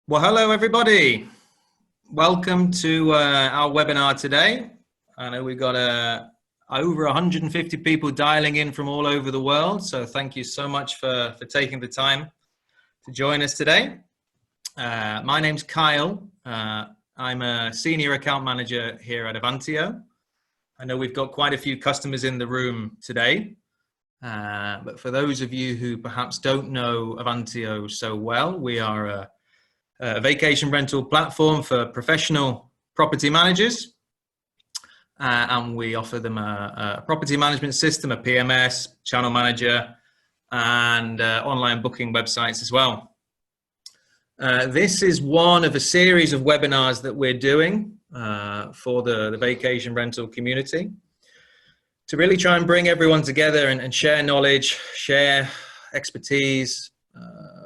Well, hello everybody. Welcome to our webinar today. I know we've got over 150 people dialing in from all over the world, so thank you so much for taking the time to join us today. My name's Kyle. I'm a senior account manager here at Avantio. I know we've got quite a few customers in the room today, but for those of you who perhaps don't know Avantio so well, we are a vacation rental platform for professional property managers, and we offer them a property management system, a PMS, channel manager, and online booking websites as well. This is one of a series of webinars that we're doing for the vacation rental community to really try and bring everyone together and share knowledge, share expertise,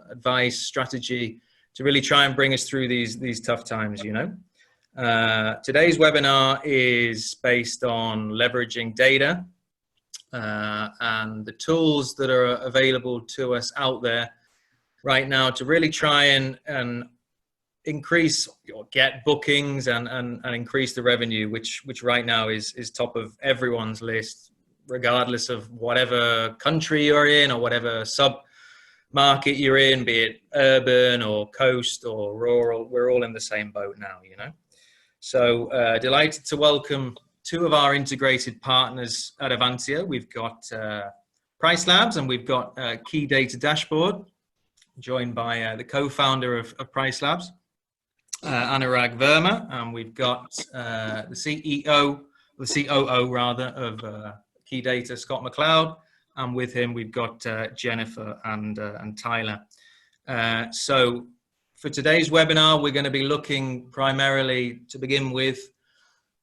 advice, strategy, to really try and bring us through these tough times, you know. Today's webinar is based on leveraging data and the tools that are available to us out there right now to really try and increase or get bookings and increase the revenue, which right now is top of everyone's list, regardless of whatever country you're in or whatever market you're in, be it urban or coast or rural. We're all in the same boat now, you know. So delighted to welcome two of our integrated partners at Avantio. We've got PRICELABS and we've got KEYDATA Dashboard, joined by the co-founder of PRICELABS, Anurag Verma, and we've got the COO rather of KEYDATA, Scott McLeod. And with him, we've got Jennifer and Tyler. So for today's webinar, we're going to be looking primarily to begin with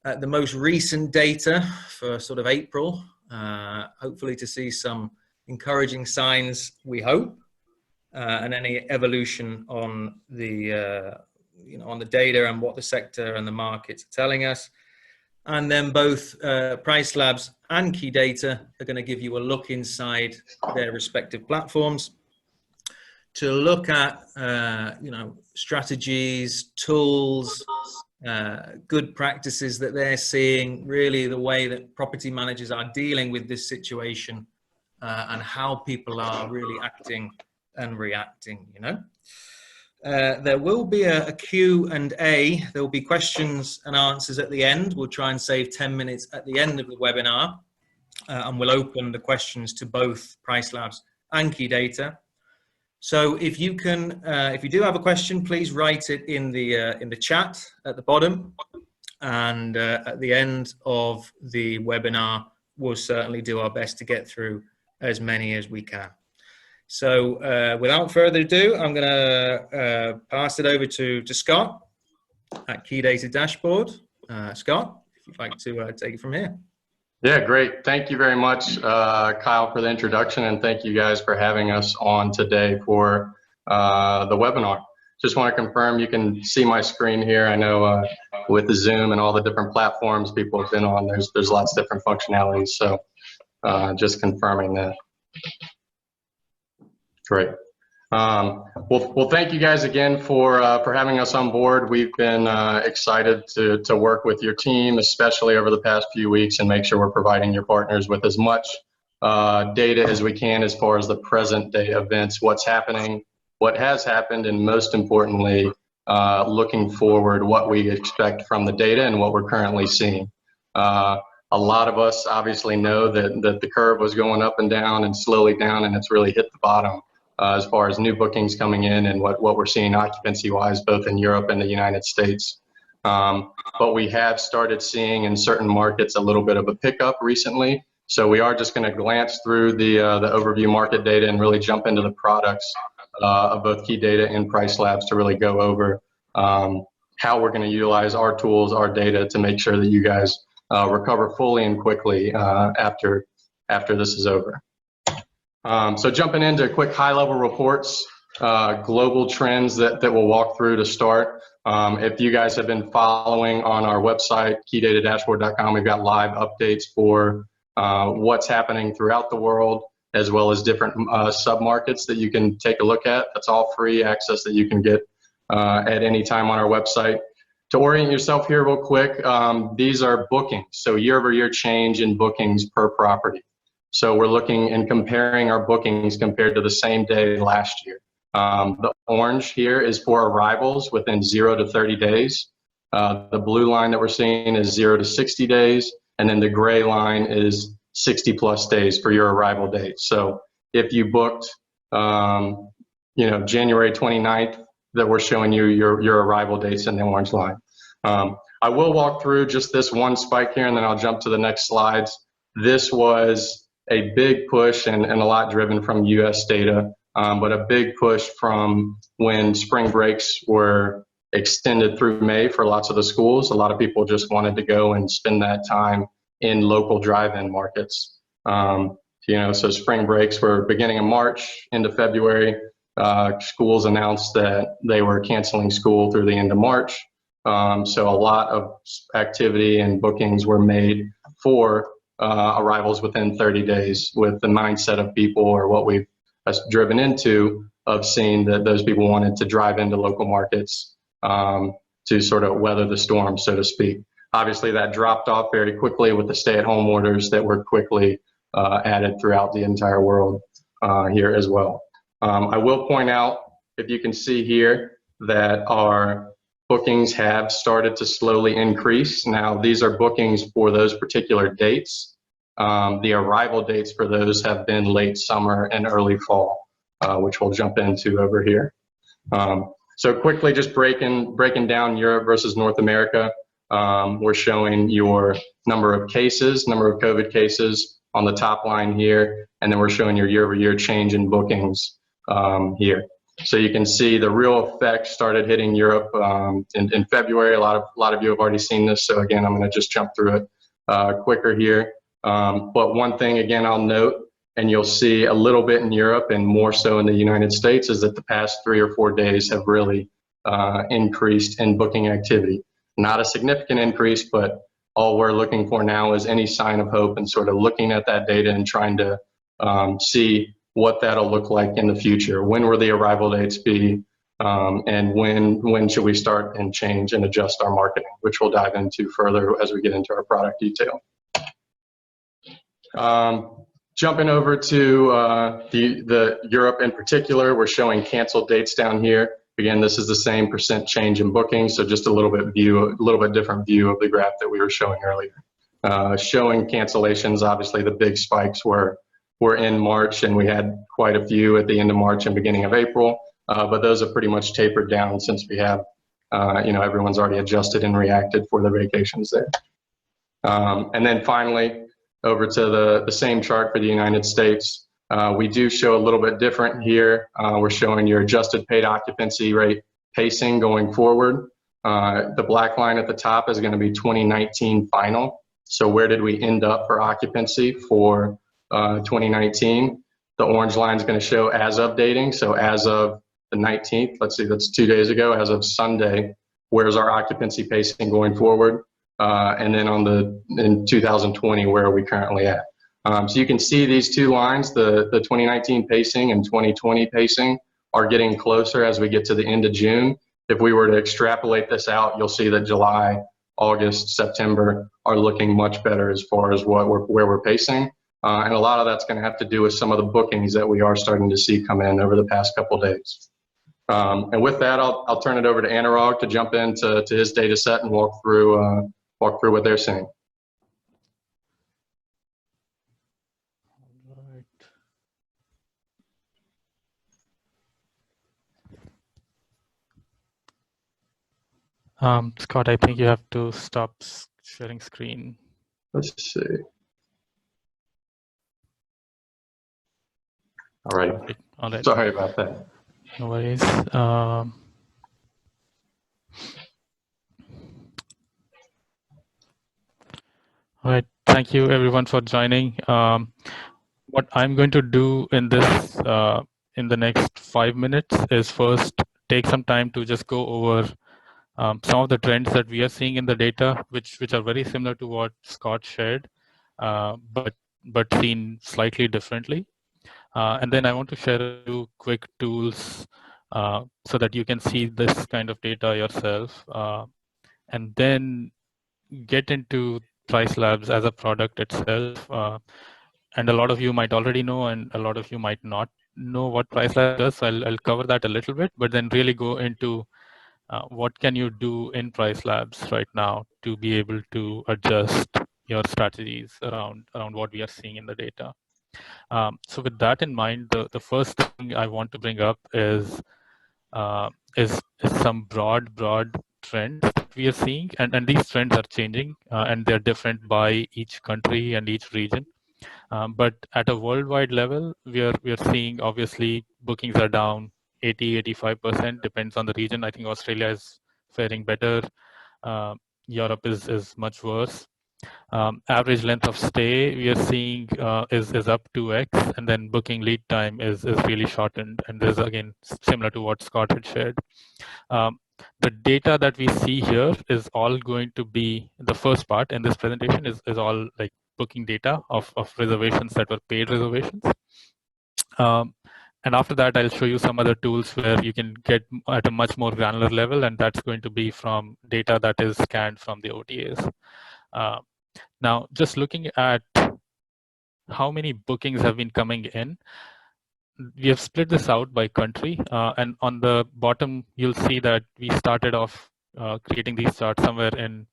at the most recent data for sort of April, hopefully to see some encouraging signs, we hope, and any evolution on the, on the data and what the sector and the markets are telling us. And then both PRICELABS and KEYDATA are going to give you a look inside their respective platforms to look at, strategies, tools, good practices that they're seeing, really the way that property managers are dealing with this situation and how people are really acting and reacting, you know. There will be a Q&A. There will be questions and answers at the end. We'll try and save 10 minutes at the end of the webinar, and we'll open the questions to both PRICELABS and KEYDATA. So if you can, if you do have a question, please write it in the chat at the bottom, and at the end of the webinar, we'll certainly do our best to get through as many as we can. So without further ado, I'm going to pass it over to Scott at KEYDATA Dashboard. Scott, if you'd like to take it from here. Yeah, great. Thank you very much, Kyle, for the introduction, and thank you guys for having us on today for the webinar. Just want to confirm you can see my screen here. I know with the Zoom and all the different platforms people have been on, there's lots of different functionalities, so just confirming that. Great. Well, thank you guys again for having us on board. We've been excited to work with your team, especially over the past few weeks, and make sure we're providing your partners with as much data as we can as far as the present day events, what's happening, what has happened, and most importantly, looking forward, what we expect from the data and what we're currently seeing. A lot of us obviously know that the curve was going up and down and slowly down, and it's really hit the bottom. As far as new bookings coming in and what we're seeing occupancy-wise, both in Europe and the United States. But we have started seeing in certain markets a little bit of a pickup recently. So we are just going to glance through the overview market data and really jump into the products of both KEYDATA and PRICELABS to really go over how we're going to utilize our tools, our data, to make sure that you guys recover fully and quickly after this is over. So jumping into quick high-level reports, global trends that we'll walk through to start. If you guys have been following on our website, keydatadashboard.com, we've got live updates for what's happening throughout the world, as well as different sub-markets that you can take a look at. That's all free access that you can get at any time on our website. To orient yourself here real quick, these are bookings, so year-over-year change in bookings per property. So we're looking and comparing our bookings compared to the same day last year. The orange here is for arrivals within 0 to 30 days. The blue line that we're seeing is 0 to 60 days, and then the gray line is 60 plus days for your arrival date. So if you booked, January 29th, that we're showing you your arrival dates in the orange line. I will walk through just this one spike here, and then I'll jump to the next slides. This was a big push and a lot driven from US data, but a big push from when spring breaks were extended through May for lots of the schools. A lot of people just wanted to go and spend that time in local drive-in markets. So spring breaks were beginning of March into February. Schools announced that they were canceling school through the end of March. So a lot of activity and bookings were made for arrivals within 30 days with the mindset of people, or what we've driven into, of seeing that those people wanted to drive into local markets to sort of weather the storm, so to speak. Obviously, that dropped off very quickly with the stay-at-home orders that were quickly added throughout the entire world here as well. I will point out, if you can see here, that our bookings have started to slowly increase. Now, these are bookings for those particular dates. The arrival dates for those have been late summer and early fall, which we'll jump into over here. So quickly, just breaking down Europe versus North America, we're showing your number of cases, number of COVID cases on the top line here, and then we're showing your year-over-year change in bookings here. So you can see the real effect started hitting Europe in February. A lot of you have already seen this, so again, I'm going to just jump through it quicker here. But one thing, again, I'll note, and you'll see a little bit in Europe and more so in the United States, is that the past 3 or 4 days have really increased in booking activity. Not a significant increase, but all we're looking for now is any sign of hope, and sort of looking at that data and trying to see what that'll look like in the future. When will the arrival dates be, and when should we start and change and adjust our marketing, which we'll dive into further as we get into our product detail. Jumping over to the Europe in particular, we're showing canceled dates down here. Again, this is the same % change in bookings, so just a little bit different view of the graph that we were showing earlier. Showing cancellations, obviously the big spikes were in March, and we had quite a few at the end of March and beginning of April, but those have pretty much tapered down since we have, everyone's already adjusted and reacted for the vacations there. And then finally, over to the same chart for the United States. We do show a little bit different here. We're showing your adjusted paid occupancy rate pacing going forward. The black line at the top is going to be 2019 final. So where did we end up for occupancy for 2019? The orange line is going to show as of dating. So as of the 19th, let's see, that's 2 days ago, as of Sunday, where's our occupancy pacing going forward? And then in 2020, where are we currently at? So you can see these two lines, the 2019 pacing and 2020 pacing, are getting closer as we get to the end of June. If we were to extrapolate this out, you'll see that July, August, September are looking much better as far as where we're pacing. And a lot of that's going to have to do with some of the bookings that we are starting to see come in over the past couple days. And with that, I'll turn it over to Anurag to jump into his data set and walk through what they're seeing. Scott, I think you have to stop sharing screen. Let's see. All right. All right. Sorry about that. No worries. All right. Thank you, everyone, for joining. What I'm going to do in this in the next 5 minutes is first take some time to just go over some of the trends that we are seeing in the data, which are very similar to what Scott shared, but seen slightly differently. And then I want to share a few quick tools so that you can see this kind of data yourself, and then get into PRICELABS as a product itself. And a lot of you might already know, and a lot of you might not know what PRICELABS does. So I'll cover that a little bit, but then really go into what can you do in PRICELABS right now to be able to adjust your strategies around what we are seeing in the data. So with that in mind, the first thing I want to bring up is some broad trends that we are seeing, and these trends are changing, and they're different by each country and each region. But at a worldwide level, we are seeing, obviously, bookings are down 80-85%, depends on the region. I think Australia is faring better. Europe is much worse. Average length of stay we are seeing is up 2x, and then booking lead time is really shortened. And this is again similar to what Scott had shared. The data that we see here is all going to be, the first part in this presentation is all like booking data of reservations that were paid reservations. And after that, I'll show you some other tools where you can get at a much more granular level, and that's going to be from data that is scanned from the OTAs. Now, just looking at how many bookings have been coming in, we have split this out by country. And on the bottom, you'll see that we started off creating these charts somewhere in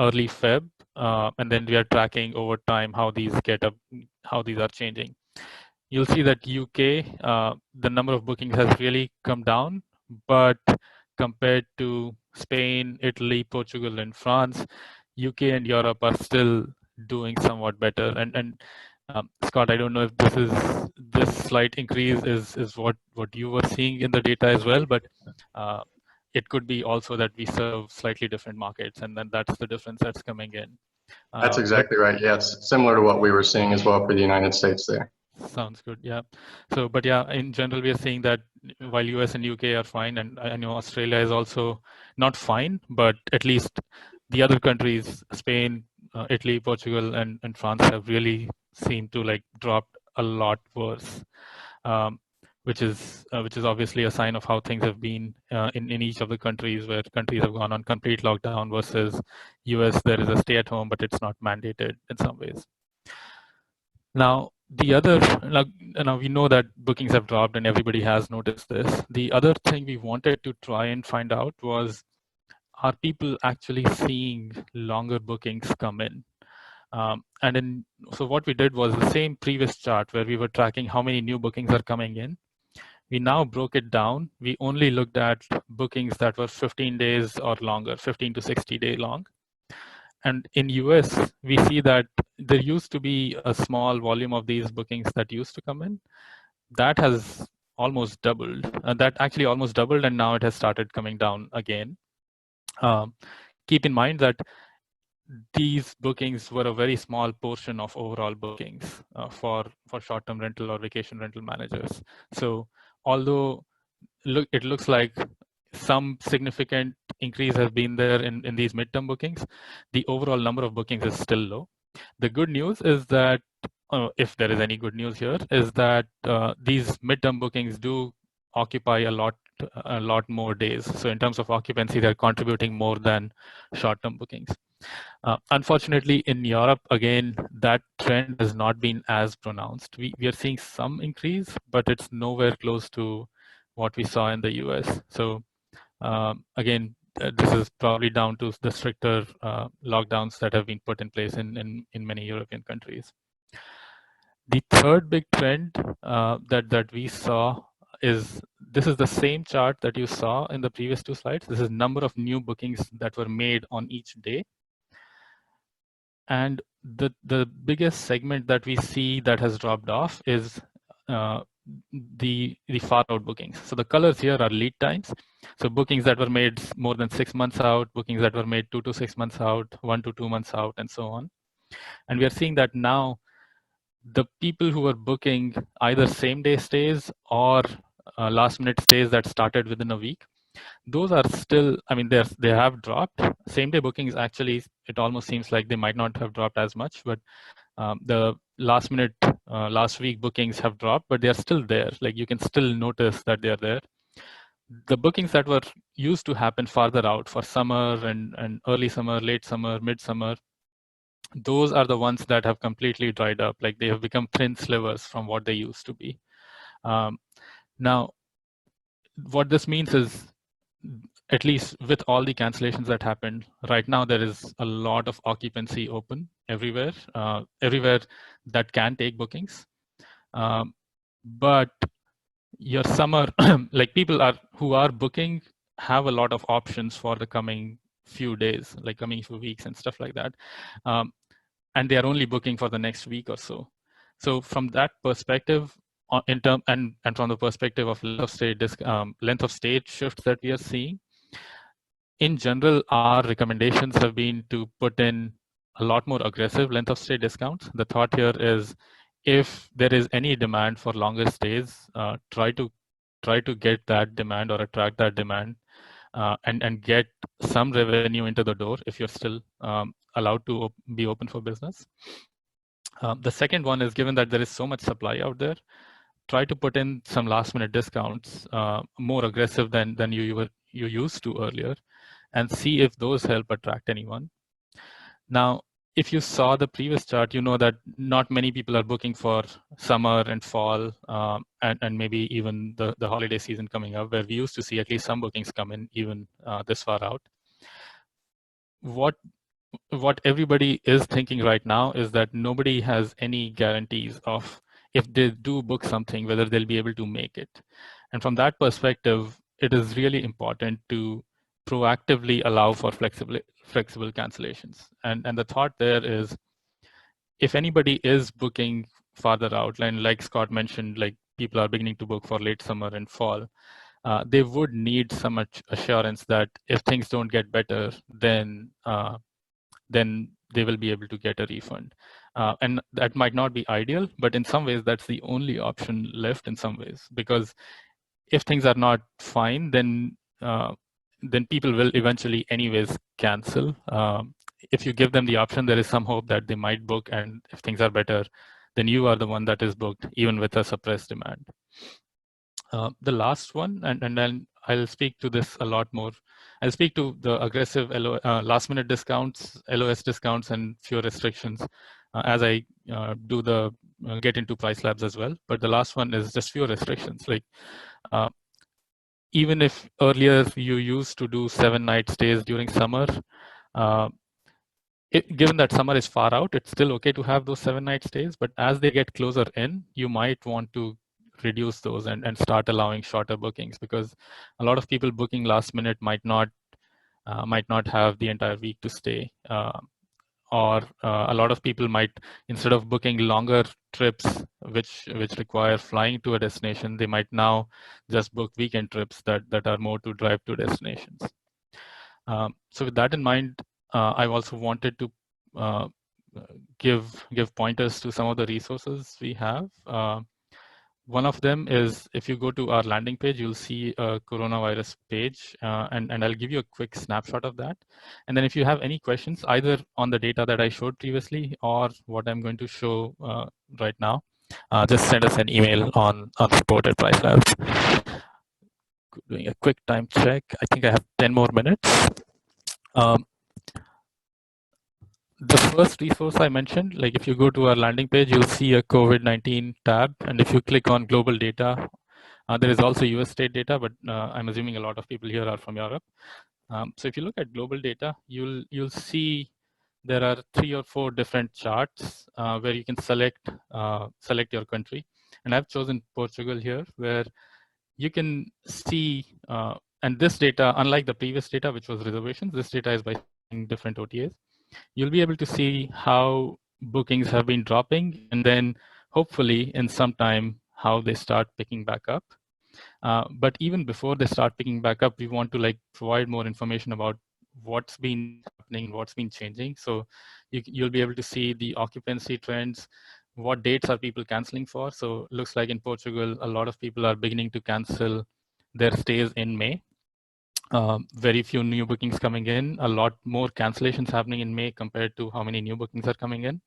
early Feb, and then we are tracking over time how these are changing. You'll see that UK, the number of bookings has really come down, but compared to Spain, Italy, Portugal, and France, UK and Europe are still doing somewhat better. And Scott, I don't know if this slight increase is what you were seeing in the data as well, but it could be also that we serve slightly different markets, and then that's the difference that's coming in. That's exactly right. Yeah, it's similar to what we were seeing as well for the United States there. Sounds good. Yeah. So, but yeah, in general, we are seeing that while US and UK are fine, and I know Australia is also not fine, but at least the other countries, Spain, Italy, Portugal, and France have really seemed to like drop a lot worse, which is obviously a sign of how things have been in each of the countries, where countries have gone on complete lockdown versus US, there is a stay at home, but it's not mandated in some ways. Now, now we know that bookings have dropped and everybody has noticed this. The other thing we wanted to try and find out was, are people actually seeing longer bookings come in? So what we did was the same previous chart where we were tracking how many new bookings are coming in. We now broke it down. We only looked at bookings that were 15 days or longer, 15 to 60 day long. And in US, we see that there used to be a small volume of these bookings that used to come in. That has almost doubled. That actually almost doubled, and now it has started coming down again. Keep in mind that these bookings were a very small portion of overall bookings for short-term rental or vacation rental managers. So although it looks like some significant increase has been there in these midterm bookings, the overall number of bookings is still low. The good news is that, if there is any good news here, is that these midterm bookings do occupy a lot more days. So in terms of occupancy, they're contributing more than short-term bookings. Unfortunately, in Europe, again, that trend has not been as pronounced. We are seeing some increase, but it's nowhere close to what we saw in the US. So again, this is probably down to the stricter lockdowns that have been put in place in many European countries. The third big trend that we saw is, this is the same chart that you saw in the previous two slides. This is number of new bookings that were made on each day. And the biggest segment that we see that has dropped off is the far out bookings. So the colors here are lead times. So bookings that were made more than 6 months out, bookings that were made 2 to 6 months out, 1 to 2 months out, and so on. And we are seeing that now the people who are booking either same day stays or last minute stays that started within a week, those are still, I mean, they have dropped. Same day bookings, actually, it almost seems like they might not have dropped as much, but the last minute, last week bookings have dropped, but they're still there. Like, you can still notice that they're there. The bookings that were used to happen farther out for summer and early summer, late summer, midsummer, those are the ones that have completely dried up. Like they have become thin slivers from what they used to be. Now, what this means is, at least with all the cancellations that happened, right now there is a lot of occupancy open everywhere, everywhere that can take bookings. But your summer, like people who are booking have a lot of options for the coming few days, like coming few weeks and stuff like that. And they are only booking for the next week or so. So from that perspective, and from the perspective of length of stay shifts that we are seeing, in general, our recommendations have been to put in a lot more aggressive length of stay discounts. The thought here is, if there is any demand for longer stays, try to get that demand or attract that demand, and get some revenue into the door if you're still allowed to be open for business. The second one is, given that there is so much supply out there, try to put in some last minute discounts, more aggressive than you used to earlier, and see if those help attract anyone. Now, if you saw the previous chart, you know that not many people are booking for summer and fall, and maybe even the holiday season coming up, where we used to see at least some bookings come in even this far out. What everybody is thinking right now is that nobody has any guarantees of, if they do book something, whether they'll be able to make it. And from that perspective, it is really important to proactively allow for flexible cancellations. And the thought there is, if anybody is booking farther out, and like Scott mentioned, like people are beginning to book for late summer and fall, they would need some assurance that if things don't get better, then they will be able to get a refund. And that might not be ideal, but in some ways, that's the only option left in some ways, because if things are not fine, then people will eventually anyways cancel. If you give them the option, there is some hope that they might book, and if things are better, then you are the one that is booked, even with a suppressed demand. The last one, and then I'll speak to this a lot more. I'll speak to the aggressive last minute discounts, LOS discounts, and fewer restrictions as I do the get into PRICELABS as well. But the last one is just fewer restrictions. Like even if earlier you used to do 7-night stays during summer, given that summer is far out, it's still okay to have those 7-night stays. But as they get closer in, you might want to reduce those and start allowing shorter bookings, because a lot of people booking last minute might not have the entire week to stay, or a lot of people might, instead of booking longer trips which require flying to a destination, they might now just book weekend trips that are more to drive to destinations. So with that in mind, I've also wanted to give pointers to some of the resources we have. One of them is, if you go to our landing page, you'll see a coronavirus page, and I'll give you a quick snapshot of that. And then if you have any questions, either on the data that I showed previously or what I'm going to show right now, just send us an email on support@PRICELABS. Doing a quick time check. I think I have 10 more minutes. The first resource I mentioned, like if you go to our landing page, you'll see a COVID-19 tab. And if you click on global data, there is also US state data, but I'm assuming a lot of people here are from Europe. So if you look at global data, you'll see there are 3 or 4 different charts where you can select your country. And I've chosen Portugal here, where you can see, and this data, unlike the previous data, which was reservations, this data is by different OTAs. You'll be able to see how bookings have been dropping, and then hopefully in some time how they start picking back up. But even before they start picking back up, we want to provide more information about what's been happening, what's been changing. So you'll be able to see the occupancy trends, what dates are people canceling for. So it looks like in Portugal, a lot of people are beginning to cancel their stays in May. Very few new bookings coming in, a lot more cancellations happening in May compared to how many new bookings are coming in.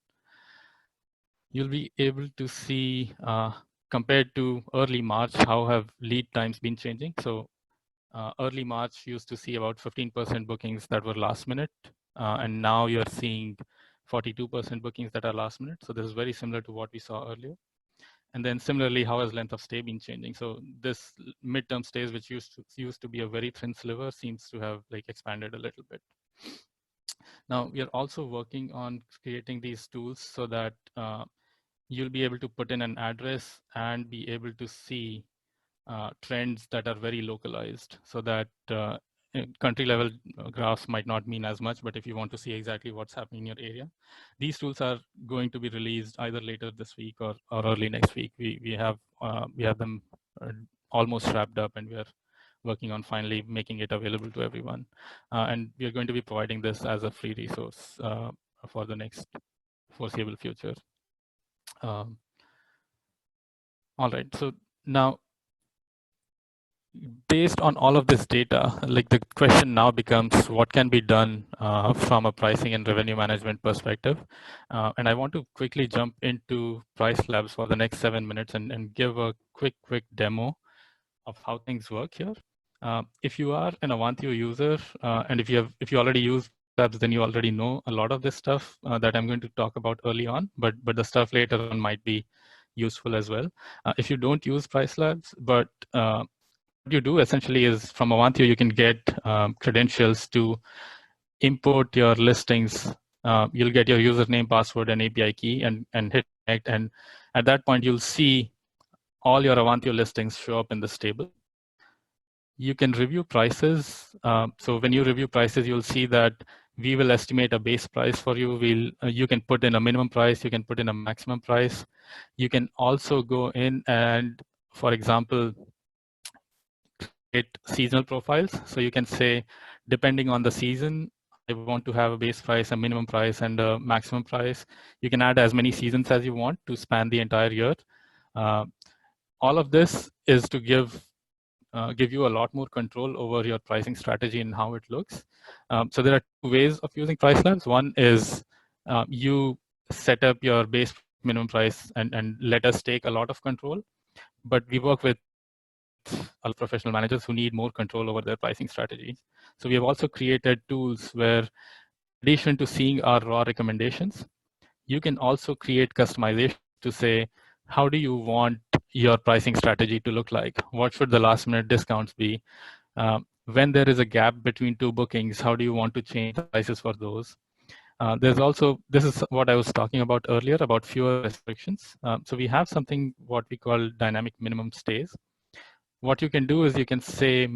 You'll be able to see, compared to early March, how have lead times been changing. So Early March used to see about 15% bookings that were last minute, and now you're seeing 42% bookings that are last minute. So this is very similar to what we saw earlier. And then similarly, how has length of stay been changing? So this midterm stays, which used to be a very thin sliver, seems to have like expanded a little bit. Now we are also working on creating these tools so that you'll be able to put in an address and be able to see trends that are very localized, so that country level graphs might not mean as much, but if you want to see exactly what's happening in your area, these tools are going to be released either later this week or early next week. We have them almost wrapped up, and we are working on finally making it available to everyone. And we are going to be providing this as a free resource for the next foreseeable future. All right, so now, based on all of this data, like the question now becomes, what can be done from a pricing and revenue management perspective? And I want to quickly jump into PRICELABS for the next 7 minutes and give a quick demo of how things work here. If you are an Avantio user, and if you already use PRICELABS, then you already know a lot of this stuff that I'm going to talk about early on, but the stuff later on might be useful as well. If you don't use PRICELABS, but what you do essentially is from Avantio, you can get credentials to import your listings. You'll get your username, password, and API key, and hit connect. And at that point, you'll see all your Avantio listings show up in this table. You can review prices. So when you review prices, you'll see that we will estimate a base price for you. You can put in a minimum price. You can put in a maximum price. You can also go in and, for example, seasonal profiles. So you can say, depending on the season, I want to have a base price, a minimum price, and a maximum price. You can add as many seasons as you want to span the entire year. All of this is to give you a lot more control over your pricing strategy and how it looks. So there are two ways of using PRICELABS. One is you set up your base minimum price and let us take a lot of control. But we work with a lot of professional managers who need more control over their pricing strategies. So we have also created tools where, in addition to seeing our raw recommendations, you can also create customization to say, how do you want your pricing strategy to look like? What should the last minute discounts be? When there is a gap between two bookings, how do you want to change the prices for those? There's also, this is what I was talking about earlier about fewer restrictions. So we have something what we call dynamic minimum stays. What you can do is you can say,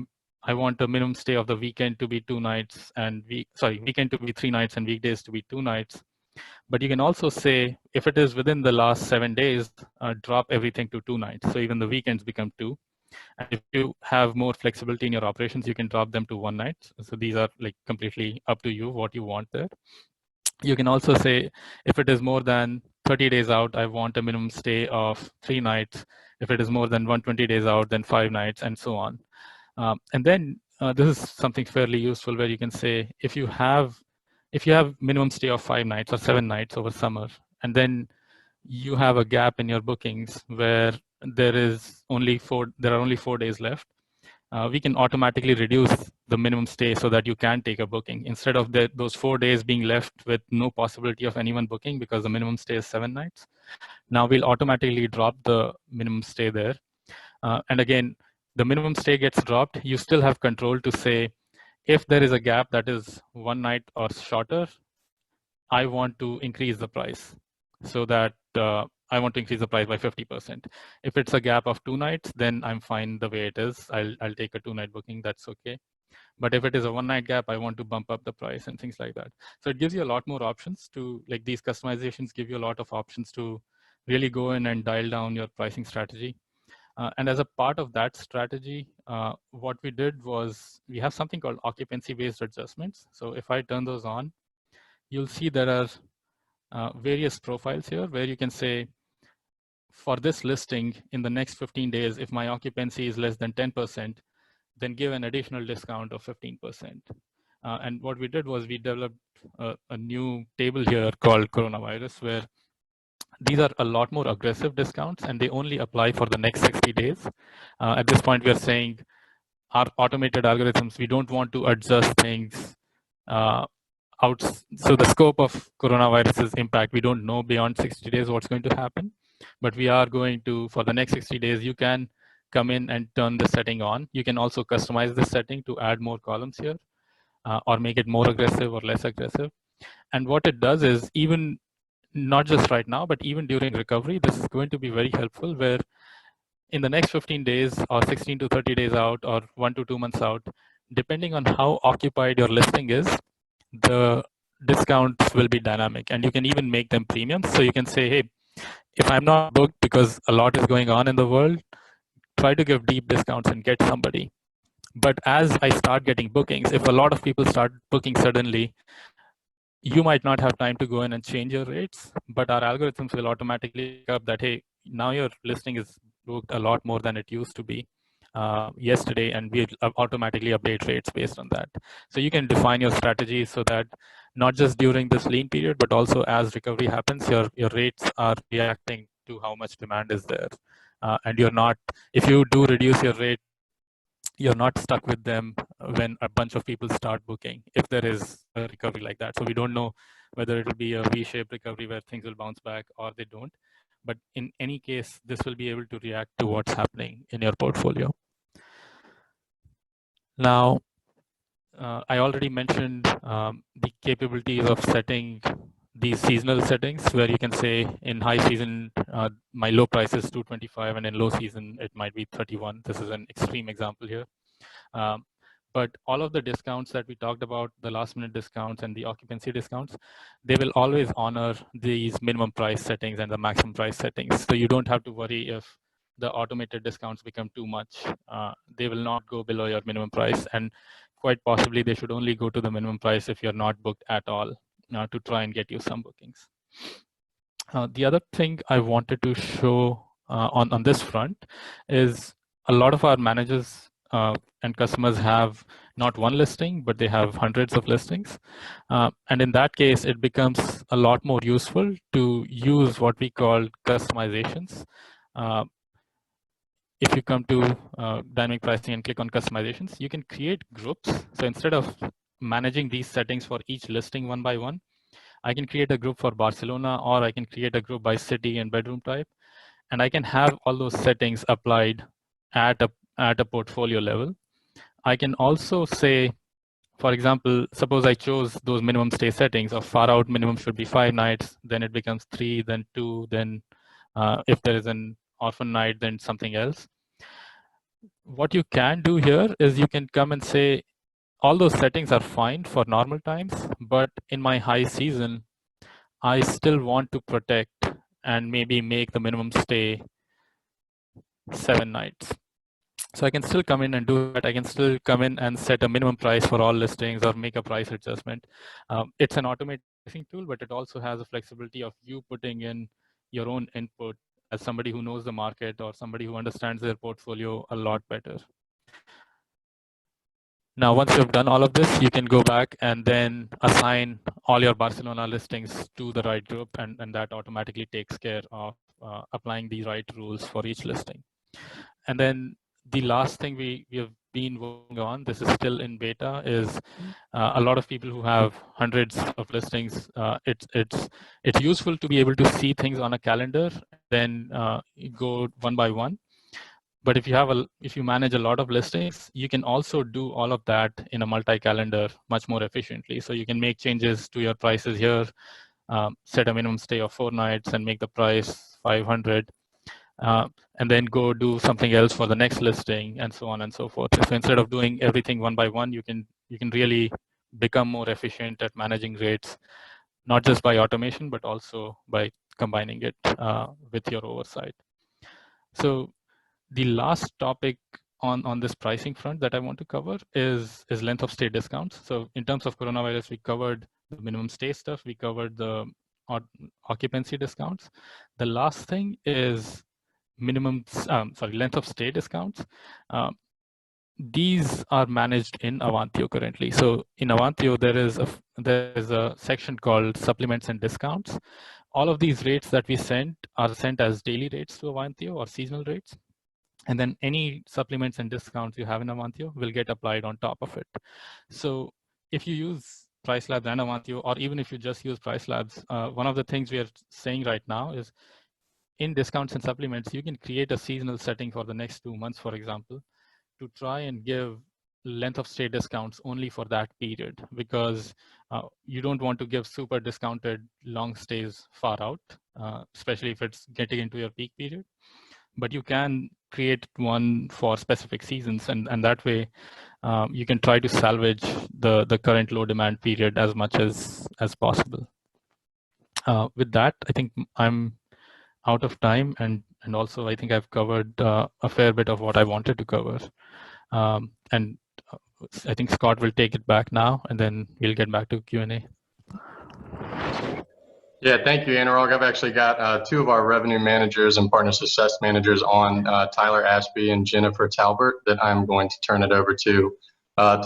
I want a minimum stay of the weekend to be 2 nights and weekend to be 3 nights and weekdays to be 2 nights. But you can also say, if it is within the last 7 days, drop everything to 2 nights. So even the weekends become 2. And if you have more flexibility in your operations, you can drop them to 1 night. So these are like completely up to you what you want there. You can also say, if it is more than 30 days out, I want a minimum stay of 3 nights. If it is more than 120 days out, then 5 nights, and so on. And then this is something fairly useful where you can say, if you have minimum stay of 5 nights or 7 nights over summer, and then you have a gap in your bookings where there are only 4 days left, we can automatically reduce the minimum stay so that you can take a booking instead of those 4 days being left with no possibility of anyone booking because the minimum stay is 7 nights. Now we'll automatically drop the minimum stay there. And again, the minimum stay gets dropped. You still have control to say, if there is a gap that is 1 night or shorter, I want to increase the price so that I want to increase the price by 50%. If it's a gap of 2 nights, then I'm fine the way it is. I'll take a 2-night booking, that's okay. But if it is a 1-night gap, I want to bump up the price and things like that. So it gives you a lot more options to, like these customizations give you a lot of options to really go in and dial down your pricing strategy. And as a part of that strategy, what we did was we have something called occupancy-based adjustments. So if I turn those on, you'll see there are various profiles here where you can say, for this listing in the next 15 days, if my occupancy is less than 10%, then give an additional discount of 15%. And what we did was we developed a new table here called coronavirus, where these are a lot more aggressive discounts and they only apply for the next 60 days. At this point, we are saying, our automated algorithms, we don't want to adjust things out. So the scope of coronavirus's impact, we don't know beyond 60 days what's going to happen, but we are going to, for the next 60 days, you can come in and turn the setting on. You can also customize the setting to add more columns here or make it more aggressive or less aggressive. And what it does is, even not just right now, but even during recovery, this is going to be very helpful, where in the next 15 days or 16 to 30 days out or 1 to 2 months out, depending on how occupied your listing is, the discounts will be dynamic, and you can even make them premium. So you can say, hey, if I'm not booked because a lot is going on in the world, try to give deep discounts and get somebody. But as I start getting bookings, if a lot of people start booking suddenly, you might not have time to go in and change your rates, but our algorithms will automatically pick up that, hey, now your listing is booked a lot more than it used to be yesterday, and we automatically update rates based on that. So you can define your strategy so that not just during this lean period, but also as recovery happens, your rates are reacting to how much demand is there. And you're not, if you do reduce your rate, you're not stuck with them when a bunch of people start booking, if there is a recovery like that. So we don't know whether it will be a V-shaped recovery where things will bounce back or they don't. But in any case, this will be able to react to what's happening in your portfolio. Now, I already mentioned the capabilities of setting these seasonal settings, where you can say in high season, my low price is 225, and in low season, it might be 31. This is an extreme example here. But all of the discounts that we talked about, the last minute discounts and the occupancy discounts, they will always honor these minimum price settings and the maximum price settings. So you don't have to worry if the automated discounts become too much. They will not go below your minimum price, and quite possibly they should only go to the minimum price if you're not booked at all, to try and get you some bookings. The other thing I wanted to show on this front is a lot of our managers and customers have not one listing, but they have hundreds of listings. And in that case, it becomes a lot more useful to use what we call customizations. If you come to dynamic pricing and click on customizations, you can create groups. So instead of managing these settings for each listing one by one, I can create a group for Barcelona, or I can create a group by city and bedroom type. And I can have all those settings applied at a portfolio level. I can also say, for example, suppose I chose those minimum stay settings of far out minimum should be 5 nights, then it becomes 3, then 2, then if there is an orphan night, then something else. What you can do here is you can come and say, all those settings are fine for normal times, but in my high season, I still want to protect and maybe make the minimum stay 7 nights. So I can still come in and do that. I can still come in and set a minimum price for all listings or make a price adjustment. It's an automated pricing tool, but it also has a flexibility of you putting in your own input as somebody who knows the market or somebody who understands their portfolio a lot better. Now, once you've done all of this, you can go back and then assign all your Barcelona listings to the right group, and that automatically takes care of applying the right rules for each listing. And then the last thing we have been working on, this is still in beta, is a lot of people who have hundreds of listings, it's useful to be able to see things on a calendar, then go one by one. But if you manage a lot of listings, you can also do all of that in a multi-calendar much more efficiently. So you can make changes to your prices here, set a minimum stay of 4 nights and make the price 500, and then go do something else for the next listing, and so on and so forth. So instead of doing everything one by one, you can really become more efficient at managing rates, not just by automation, but also by combining it with your oversight. So the last topic on this pricing front that I want to cover is length of stay discounts. So in terms of coronavirus, we covered the minimum stay stuff. We covered the occupancy discounts. The last thing is length of stay discounts. These are managed in Avantio currently. So in Avantio, there is a section called supplements and discounts. All of these rates that we sent are sent as daily rates to Avantio or seasonal rates. And then any supplements and discounts you have in Avantio will get applied on top of it. So if you use PriceLabs and Avantio, or even if you just use PriceLabs, one of the things we are saying right now is in discounts and supplements, you can create a seasonal setting for the next 2 months, for example, to try and give length of stay discounts only for that period, because you don't want to give super discounted long stays far out, especially if it's getting into your peak period. But you can create one for specific seasons, and that way you can try to salvage the current low demand period as much as possible. With that, I think I'm out of time, and also I think I've covered a fair bit of what I wanted to cover. And I think Scott will take it back now, and then we'll get back to Q&A. Yeah, thank you, Anurag. I've actually got two of our revenue managers and partner success managers on, Tyler Ashby and Jennifer Talbert, that I'm going to turn it over to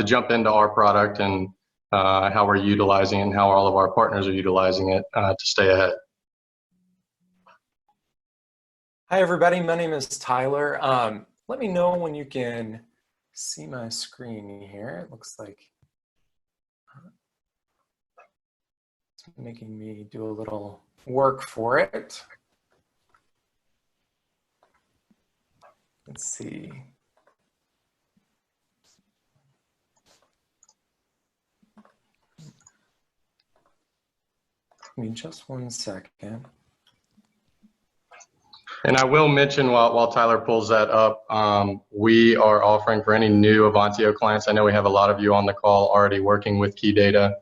jump into our product and how we're utilizing it and how all of our partners are utilizing it to stay ahead. Hi, everybody. My name is Tyler. Let me know when you can see my screen here. It looks like it's making me do a little work for it. Let's see. Give me just 1 second. And I will mention while Tyler pulls that up, we are offering for any new Avantio clients. I know we have a lot of you on the call already working with KEYDATA.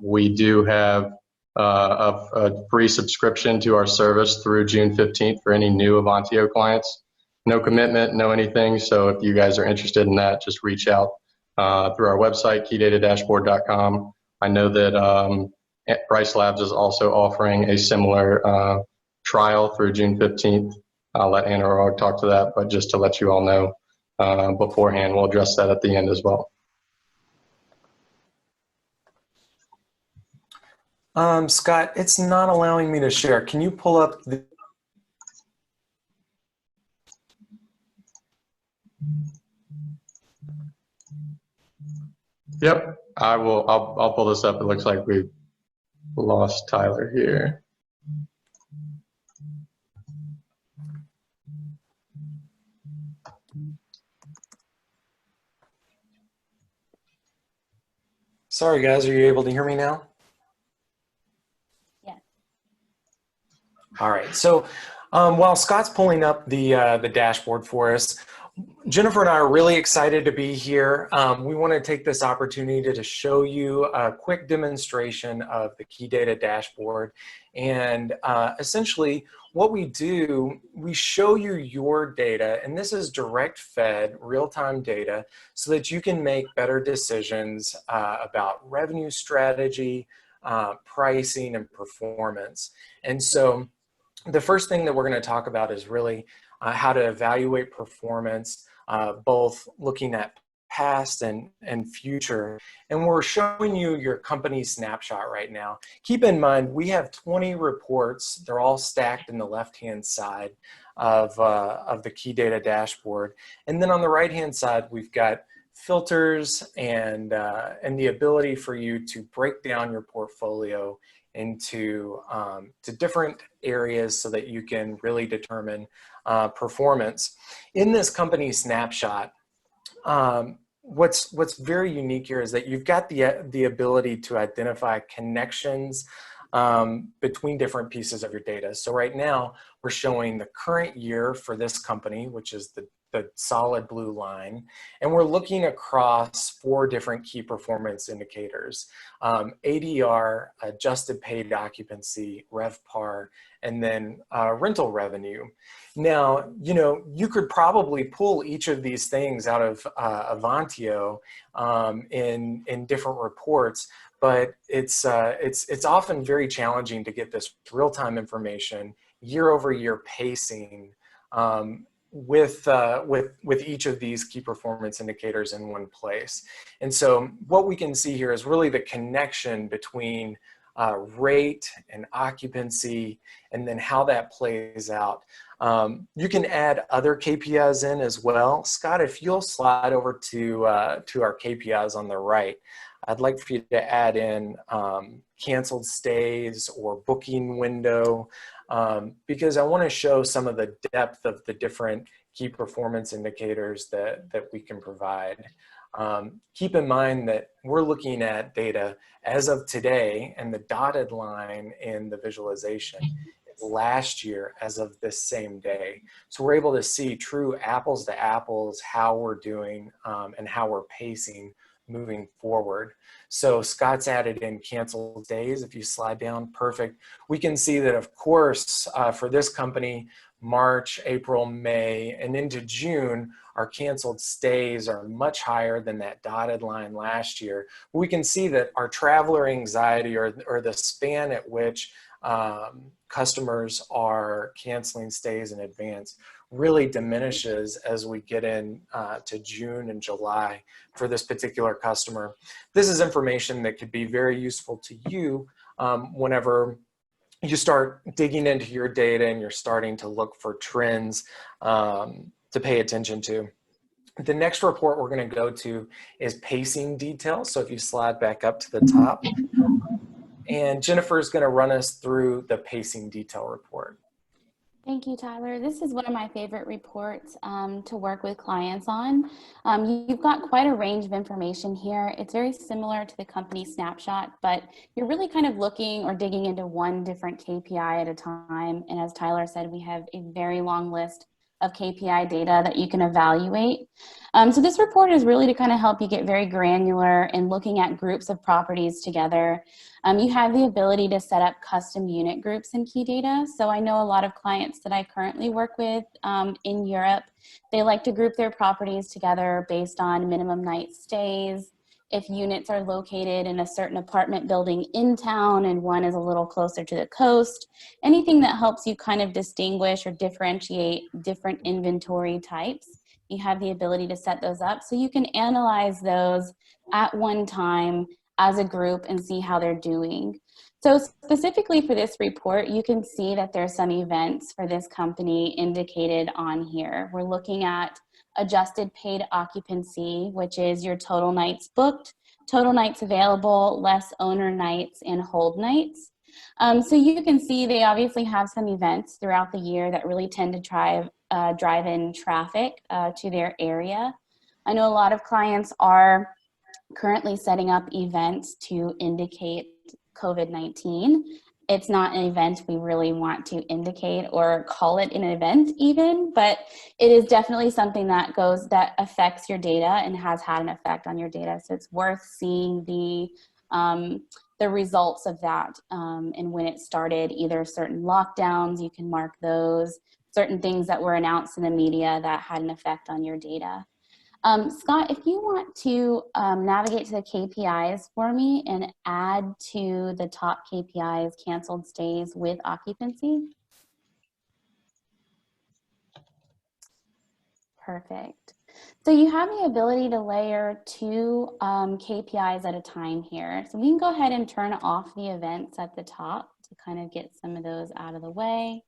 We do have a free subscription to our service through June 15th for any new Avantio clients. No commitment, no anything. So if you guys are interested in that, just reach out through our website, keydatadashboard.com. I know that PriceLabs is also offering a similar trial through June 15th. I'll let Anurag talk to that, but just to let you all know beforehand, we'll address that at the end as well. Scott, it's not allowing me to share. Can you pull up the... Yep, I'll pull this up. It looks like we lost Tyler here. Sorry, guys, are you able to hear me now? Yes. All right, so while Scott's pulling up the dashboard for us, Jennifer and I are really excited to be here. We want to take this opportunity to show you a quick demonstration of the KEYDATA dashboard. And essentially what we do, we show you your data, and this is direct fed real-time data so that you can make better decisions about revenue strategy, pricing, and performance. And so the first thing that we're going to talk about is really how to evaluate performance, both looking at past and future. And we're showing you your company snapshot right now. Keep in mind, we have 20 reports. They're all stacked in the left-hand side of the KEYDATA dashboard. And then on the right-hand side, we've got filters and the ability for you to break down your portfolio into to different areas so that you can really determine performance. In this company snapshot, what's very unique here is that you've got the ability to identify connections between different pieces of your data. So right now, we're showing the current year for this company, which is the solid blue line, and we're looking across 4 different key performance indicators: ADR, adjusted paid occupancy, RevPAR, and then rental revenue. Now, you could probably pull each of these things out of Avantio in different reports, but it's often very challenging to get this real-time information, year-over-year pacing, with each of these key performance indicators in one place. And so what we can see here is really the connection between rate and occupancy, and then how that plays out. You can add other KPIs in as well. Scott, if you'll slide over to our KPIs on the right, I'd like for you to add in canceled stays or booking window, because I want to show some of the depth of the different key performance indicators that we can provide. Keep in mind that we're looking at data as of today, and the dotted line in the visualization is last year as of this same day. So we're able to see true apples to apples how we're doing and how we're pacing moving forward. So Scott's added in canceled days. If you slide down, perfect. We can see that, of course, for this company, March, April, May, and into June, our canceled stays are much higher than that dotted line last year. We can see that our traveler anxiety, or the span at which customers are canceling stays in advance, really diminishes as we get in to June and July for this particular customer. This is information that could be very useful to you whenever you start digging into your data and you're starting to look for trends to pay attention to. The next report we're going to go to is pacing details. So if you slide back up to the top, and Jennifer is going to run us through the pacing detail report. Thank you, Tyler. This is one of my favorite reports to work with clients on. You've got quite a range of information here. It's very similar to the company snapshot, but you're really kind of looking or digging into one different KPI at a time. And as Tyler said, we have a very long list of KPI data that you can evaluate. So this report is really to kind of help you get very granular in looking at groups of properties together. You have the ability to set up custom unit groups in KEYDATA. So I know a lot of clients that I currently work with in Europe, they like to group their properties together based on minimum night stays. If units are located in a certain apartment building in town and one is a little closer to the coast, anything that helps you kind of distinguish or differentiate different inventory types, you have the ability to set those up so you can analyze those at one time as a group and see how they're doing. So specifically for this report, you can see that there's some events for this company indicated on here. We're looking at adjusted paid occupancy, which is your total nights booked, total nights available, less owner nights, and hold nights. So you can see they obviously have some events throughout the year that really tend to drive in traffic to their area. I know a lot of clients are currently setting up events to indicate COVID-19. It's not an event we really want to indicate or call it an event even, but it is definitely something that affects your data and has had an effect on your data. So it's worth seeing the results of that and when it started, either certain lockdowns, you can mark those, certain things that were announced in the media that had an effect on your data. Scott, if you want to navigate to the KPIs for me and add to the top KPIs, canceled stays with occupancy. Perfect. So you have the ability to layer two KPIs at a time here. So we can go ahead and turn off the events at the top to kind of get some of those out of the way.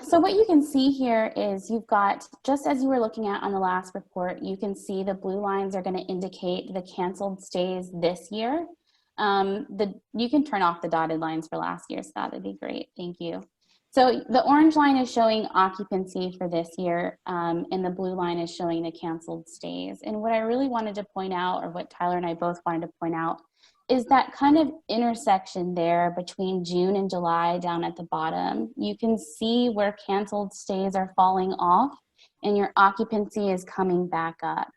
So what you can see here is you've got, just as you were looking at on the last report, you can see the blue lines are going to indicate the canceled stays this year. You can turn off the dotted lines for last year, Scott, that'd be great. Thank you. So the orange line is showing occupancy for this year, and the blue line is showing the canceled stays. And what I really wanted to point out, or what Tyler and I both wanted to point out, is that kind of intersection there between June and July down at the bottom. You can see where canceled stays are falling off and your occupancy is coming back up.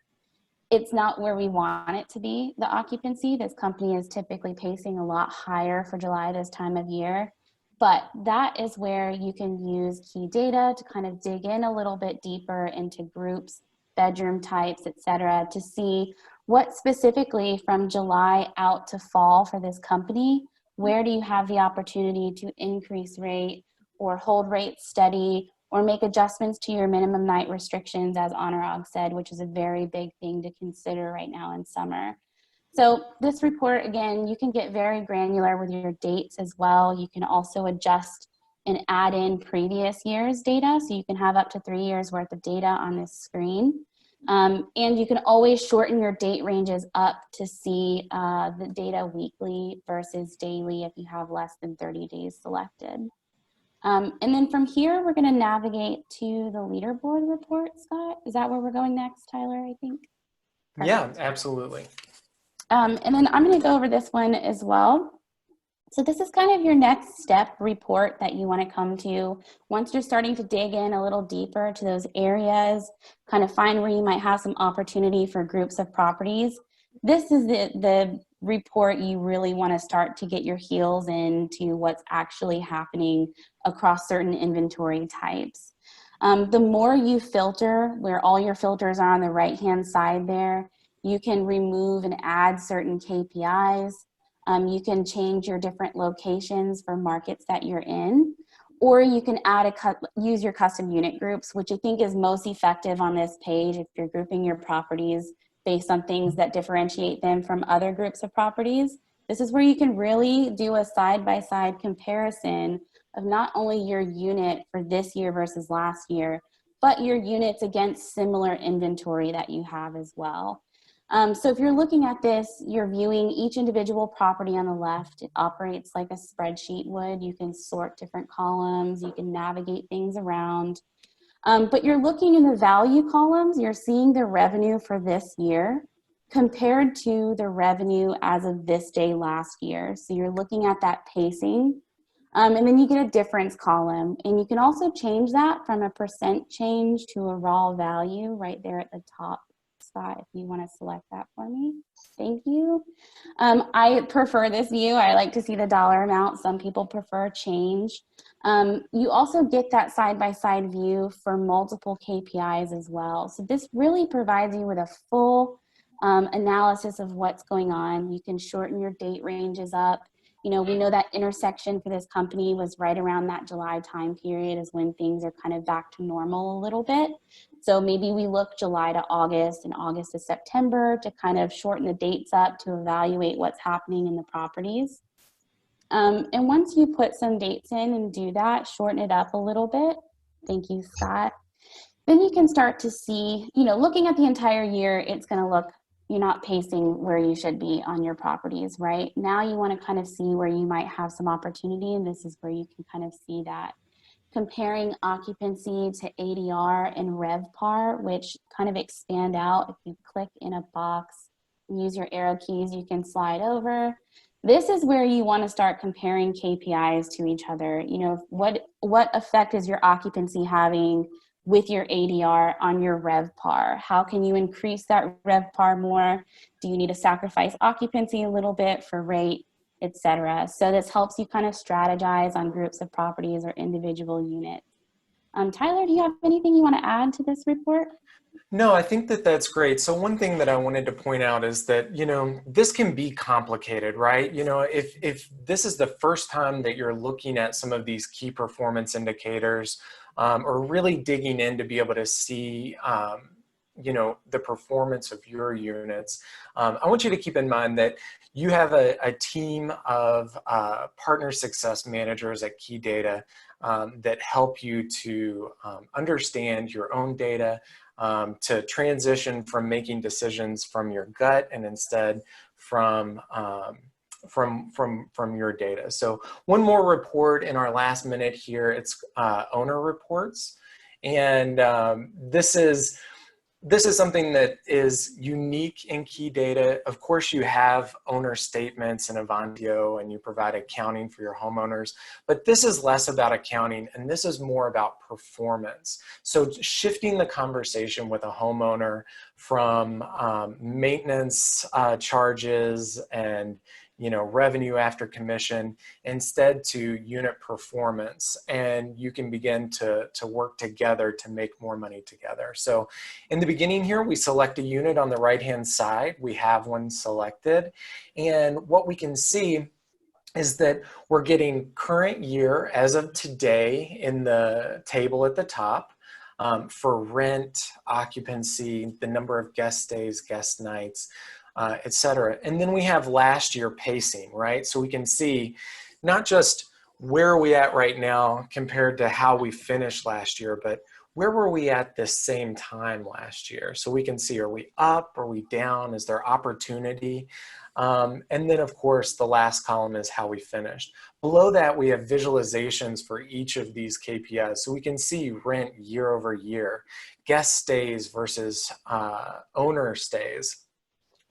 It's not where we want it to be, the occupancy. This company is typically pacing a lot higher for July this time of year, but that is where you can use KEYDATA to kind of dig in a little bit deeper into groups, bedroom types, etc., to see what specifically from July out to fall for this company, where do you have the opportunity to increase rate or hold rate steady or make adjustments to your minimum night restrictions, as Anurag said, which is a very big thing to consider right now in summer. So this report, again, you can get very granular with your dates as well. You can also adjust and add in previous year's data. So you can have up to 3 years worth of data on this screen. And you can always shorten your date ranges up to see the data weekly versus daily if you have less than 30 days selected. And then from here, we're going to navigate to the leaderboard report, Scott. Is that where we're going next, Tyler, I think? Perfect. Yeah, absolutely. And then I'm going to go over this one as well. So this is kind of your next step report that you want to come to once you're starting to dig in a little deeper to those areas, kind of find where you might have some opportunity for groups of properties. This is the report you really want to start to get your heels into what's actually happening across certain inventory types. The more you filter, where all your filters are on the right-hand side there, you can remove and add certain KPIs. You can change your different locations for markets that you're in, or you can add use your custom unit groups, which I think is most effective on this page if you're grouping your properties based on things that differentiate them from other groups of properties. This is where you can really do a side-by-side comparison of not only your unit for this year versus last year, but your units against similar inventory that you have as well. So if you're looking at this, you're viewing each individual property on the left. It operates like a spreadsheet would. You can sort different columns. You can navigate things around. But you're looking in the value columns. You're seeing the revenue for this year compared to the revenue as of this day last year. So you're looking at that pacing. And then you get a difference column. And you can also change that from a % change to a raw value right there at the top. Scott, if you want to select that for me. Thank you. I prefer this view. I like to see the dollar amount. Some people prefer change. You also get that side-by-side view for multiple KPIs as well. So this really provides you with a full analysis of what's going on. You can shorten your date ranges up. You know, we know that intersection for this company was right around that July time period is when things are kind of back to normal a little bit. So maybe we look July to August and August to September to kind of shorten the dates up to evaluate what's happening in the properties. And once you put some dates in and do that, shorten it up a little bit. Thank you, Scott. Then you can start to see, you know, looking at the entire year, it's going to look, you're not pacing where you should be on your properties, right? Now you want to kind of see where you might have some opportunity, and this is where you can kind of see that. Comparing occupancy to ADR and RevPAR, which kind of expand out. If you click in a box, use your arrow keys, you can slide over. This is where you want to start comparing KPIs to each other. You know, what effect is your occupancy having with your ADR on your RevPAR? How can you increase that RevPAR more? Do you need to sacrifice occupancy a little bit for rate, etc.? So this helps you kind of strategize on groups of properties or individual units. Tyler, do you have anything you want to add to this report? No, I think that that's great. So one thing that I wanted to point out is that, you know, this can be complicated, right? You know, if this is the first time that you're looking at some of these key performance indicators, or really digging in to be able to see, you know, the performance of your units, I want you to keep in mind that you have a team of partner success managers at KEYDATA that help you to understand your own data, to transition from making decisions from your gut and instead from your data. So one more report in our last minute here, it's owner reports. And this is something that is unique in KEYDATA. Of course, you have owner statements in Avantio and you provide accounting for your homeowners, but this is less about accounting and this is more about performance. So shifting the conversation with a homeowner from maintenance charges and, you know, revenue after commission instead to unit performance, and you can begin to work together to make more money together. So in the beginning here, we select a unit on the right hand side. We have one selected, and what we can see is that we're getting current year as of today in the table at the top. For rent, occupancy, the number of guest stays, guest nights. et cetera. And then we have last year pacing, right? So we can see not just where are we at right now compared to how we finished last year, but where were we at this same time last year? So we can see, are we up, are we down, is there opportunity? And then of course, the last column is how we finished. Below that, we have visualizations for each of these KPIs. So we can see rent year over year, guest stays versus owner stays,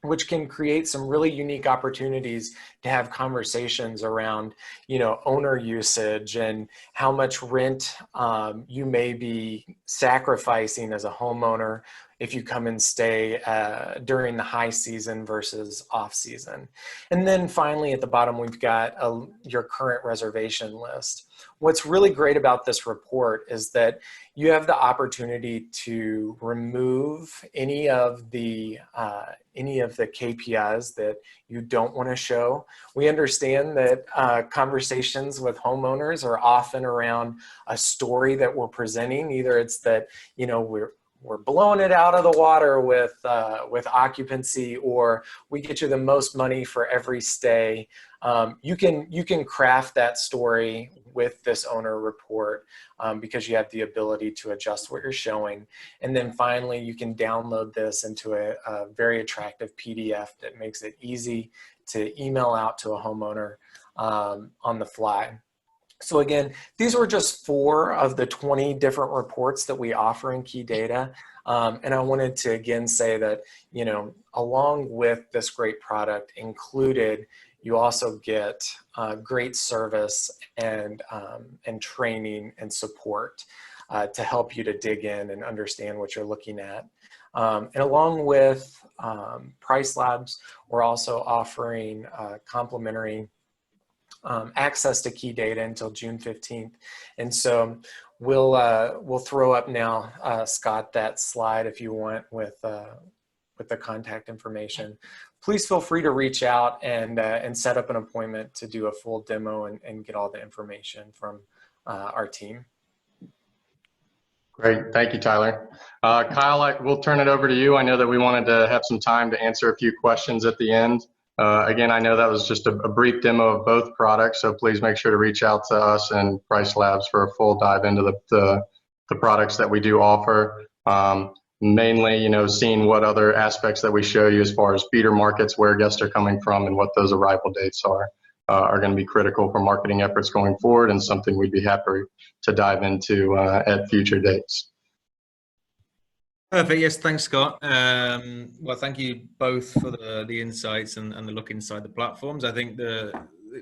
which can create some really unique opportunities to have conversations around, you know, owner usage and how much rent you may be sacrificing as a homeowner if you come and stay during the high season versus off season. And then finally at the bottom, we've got your current reservation list. What's really great about this report is that you have the opportunity to remove any of the KPIs that you don't want to show. We understand that conversations with homeowners are often around a story that we're presenting. Either it's that, you know, we're blowing it out of the water with occupancy, or we get you the most money for every stay. You can craft that story with this owner report because you have the ability to adjust what you're showing. And then finally, you can download this into a very attractive PDF that makes it easy to email out to a homeowner on the fly. So again, these were just 4 of the 20 different reports that we offer in KeyData. And I wanted to again say that, you know, along with this great product included, you also get great service and training and support to help you to dig in and understand what you're looking at. And along with PRICELABS, we're also offering complimentary access to KeyData until June 15th. And so we'll throw up now, Scott, that slide if you want with the contact information. Please feel free to reach out and set up an appointment to do a full demo and get all the information from our team. Great, thank you, Tyler. Kyle, we'll turn it over to you. I know that we wanted to have some time to answer a few questions at the end. Again, I know that was just a brief demo of both products, so please make sure to reach out to us and PRICELABS for a full dive into the products that we do offer. Mainly, you know, seeing what other aspects that we show you as far as feeder markets, where guests are coming from, and what those arrival dates are going to be critical for marketing efforts going forward, and something we'd be happy to dive into at future dates. Perfect. Yes, thanks, Scott. Well, thank you both for the insights and the look inside the platforms. I think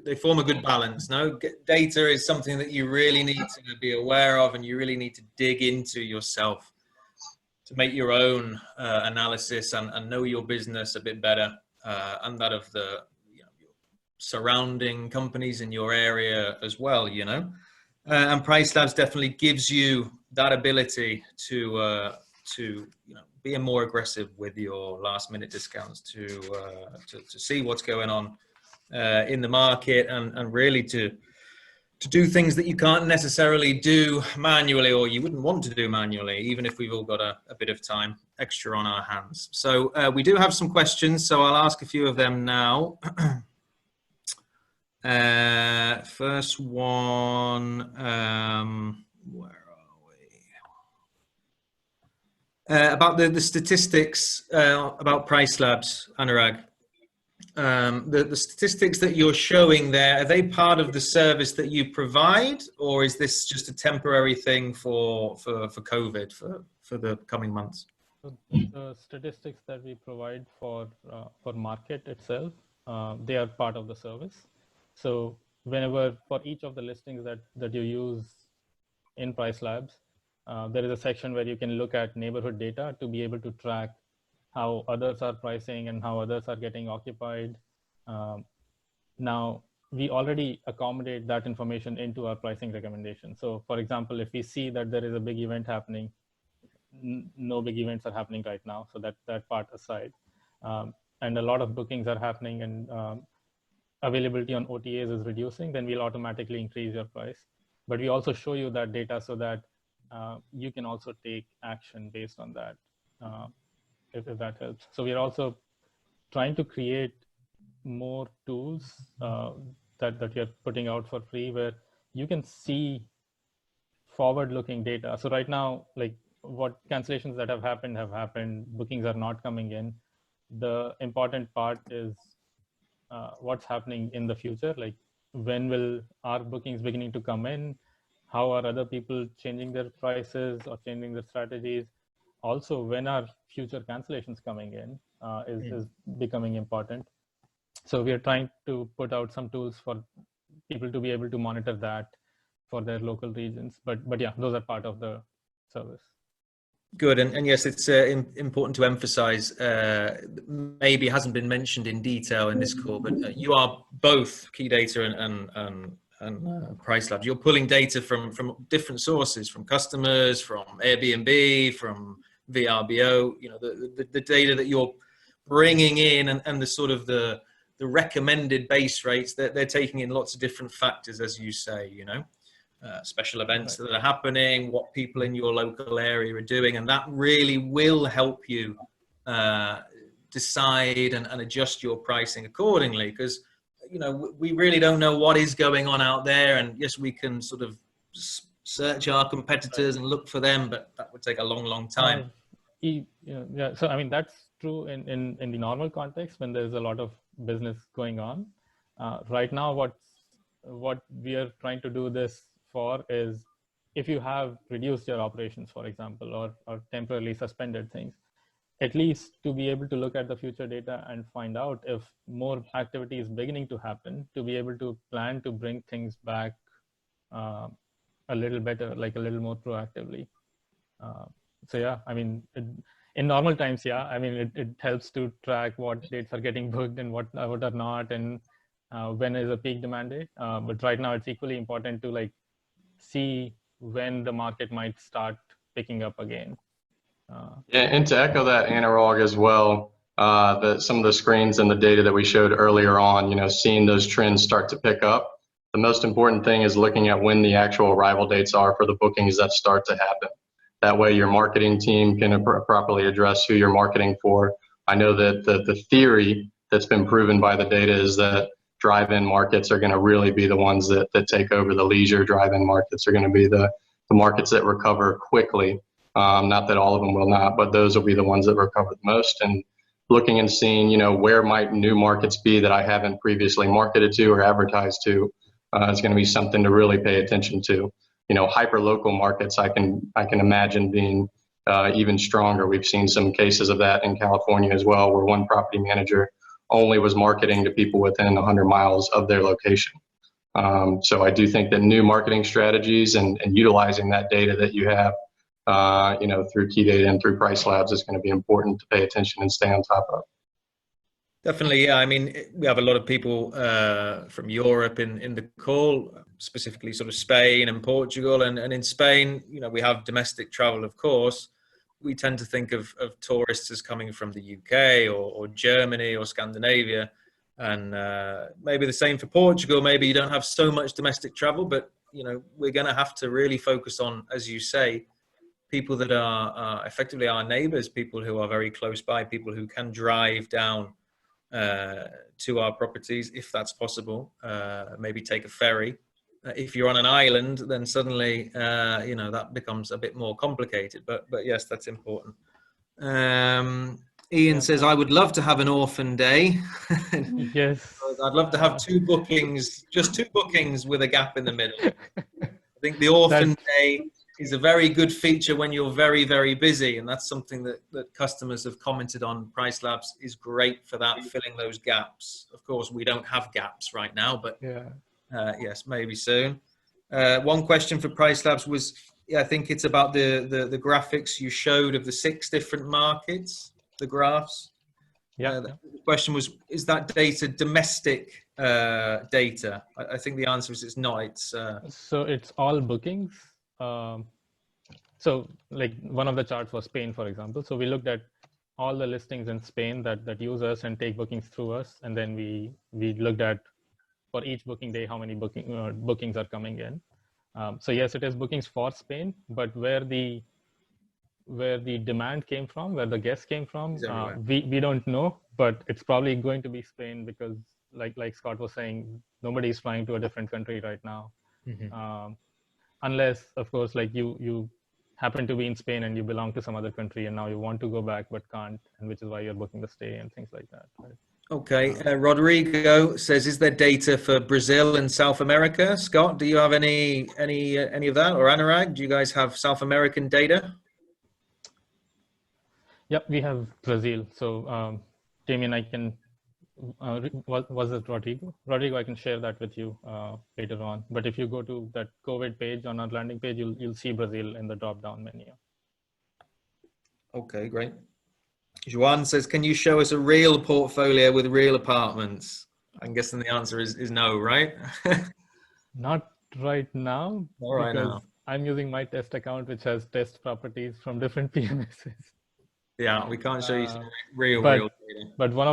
they form a good balance. No, data is something that you really need to be aware of, and you really need to dig into yourself to make your own analysis and know your business a bit better, and that of the your surrounding companies in your area as well. You know, and PRICELABS definitely gives you that ability to be more aggressive with your last minute discounts to see what's going on in the market and really to do things that you can't necessarily do manually, or you wouldn't want to do manually, even if we've all got a bit of time extra on our hands. So we do have some questions, so I'll ask a few of them now. First one, where about the statistics about PRICELABS, Anurag. The statistics that you're showing there, are they part of the service that you provide, or is this just a temporary thing for COVID, for the coming months? The statistics that we provide for market itself, they are part of the service. So whenever, for each of the listings that you use in PRICELABS, there is a section where you can look at neighborhood data to be able to track how others are pricing and how others are getting occupied. Now, we already accommodate that information into our pricing recommendation. So for example, if we see that there is a big event happening, no big events are happening right now, so that part aside, and a lot of bookings are happening and availability on OTAs is reducing, then we'll automatically increase your price. But we also show you that data so that you can also take action based on that, if that helps. So we're also trying to create more tools that you're putting out for free, where you can see forward-looking data. So right now, like what cancellations that have happened, bookings are not coming in. The important part is what's happening in the future, like when will our bookings beginning to come in, how are other people changing their prices or changing their strategies. Also, when are future cancellations coming in is becoming important. So we are trying to put out some tools for people to be able to monitor that for their local regions. But yeah, those are part of the service. Good. And yes, it's important to emphasize, maybe it hasn't been mentioned in detail in this call, but you are both KEYDATA and PRICELABS. You're pulling data from different sources, from customers, from Airbnb, from VRBO, you know, the data that you're bringing in and the sort of the recommended base rates, that they're taking in lots of different factors, as you say, you know. Special events that are happening, what people in your local area are doing, and that really will help you decide and adjust your pricing accordingly, because you know we really don't know what is going on out there, and yes, we can sort of search our competitors and look for them, but that would take a long time. Yeah, so I mean that's true in the normal context when there's a lot of business going on. Right now, what we are trying to do this for is, if you have reduced your operations, for example, or temporarily suspended things, at least to be able to look at the future data and find out if more activity is beginning to happen, to be able to plan to bring things back a little better, like a little more proactively. So yeah, I mean, in normal times, yeah, I mean, it helps to track what dates are getting booked and what are not, and when is a peak demand date. But right now, it's equally important to like see when the market might start picking up again. And to echo that, Anurag, as well, some of the screens and the data that we showed earlier on, you know, seeing those trends start to pick up. The most important thing is looking at when the actual arrival dates are for the bookings that start to happen. That way your marketing team can properly address who you're marketing for. I know that the theory that's been proven by the data is that drive-in markets are going to really be the ones that take over. The leisure drive-in markets are going to be the markets that recover quickly. Not that all of them will not, but those will be the ones that recover the most. And looking and seeing, you know, where might new markets be that I haven't previously marketed to or advertised to is going to be something to really pay attention to. You know, hyper-local markets, I can imagine being even stronger. We've seen some cases of that in California as well, where one property manager only was marketing to people within 100 miles of their location. So I do think that new marketing strategies and utilizing that data that you have, you know, through KEYDATA and through PRICELABS is going to be important to pay attention and stay on top of. Definitely, yeah. I mean, we have a lot of people from Europe in the call, specifically sort of Spain and Portugal. And in Spain, you know, we have domestic travel, of course. We tend to think of tourists as coming from the UK or Germany or Scandinavia. And maybe the same for Portugal. Maybe you don't have so much domestic travel, but, you know, we're going to have to really focus on, as you say, people that are effectively our neighbors, people who are very close by, people who can drive down to our properties if that's possible, maybe take a ferry. If you're on an island, then suddenly you know, that becomes a bit more complicated, but yes, that's important. Ian says, I would love to have an orphan day. Yes. I'd love to have just two bookings with a gap in the middle. I think the orphan day is a very good feature when you're very, very busy. And that's something that customers have commented on. PRICELABS is great for that, filling those gaps. Of course, we don't have gaps right now, but yes, maybe soon. One question for PRICELABS was, I think it's about the graphics you showed of the 6 different markets, the graphs. The question was, is that data domestic data? I think the answer is it's not. It's so it's all bookings. So like one of the charts was Spain, for example. So we looked at all the listings in Spain that use us and take bookings through us. And then we looked at, for each booking day, how many bookings are coming in. So yes, it is bookings for Spain, but where the demand came from, where the guests came from, we don't know. but it's probably going to be Spain because, like Scott was saying, nobody's flying to a different country right now, unless, of course, like you happen to be in Spain and you belong to some other country, and now you want to go back but can't, and which is why you're booking the stay and things like that. Right? Okay, Rodrigo says, is there data for Brazil and South America? Scott, do you have any of that? Or Anurag, do you guys have South American data? Yep, we have Brazil. So Damien, I can, was it Rodrigo? Rodrigo, I can share that with you later on. But if you go to that COVID page on our landing page, you'll see Brazil in the drop-down menu. Okay, great. Juan says, can you show us a real portfolio with real apartments? I'm guessing the answer is no, right? Not right now, All right because now. I'm using my test account, which has test properties from different PMSs. Yeah, we can't show you some real but, data. But one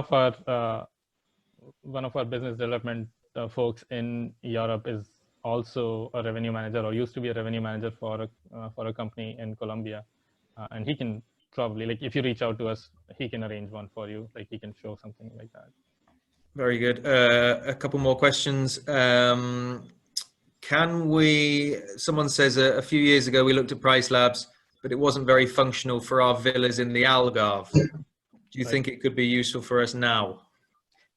of our business development folks in Europe is also a revenue manager, or used to be a revenue manager for a company in Colombia, and he can probably, like, if you reach out to us, he can arrange one for you. Like, he can show something like that. Very good. A couple more questions. Someone says a few years ago we looked at PRICELABS, but it wasn't very functional for our villas in the Algarve. Do you think it could be useful for us now?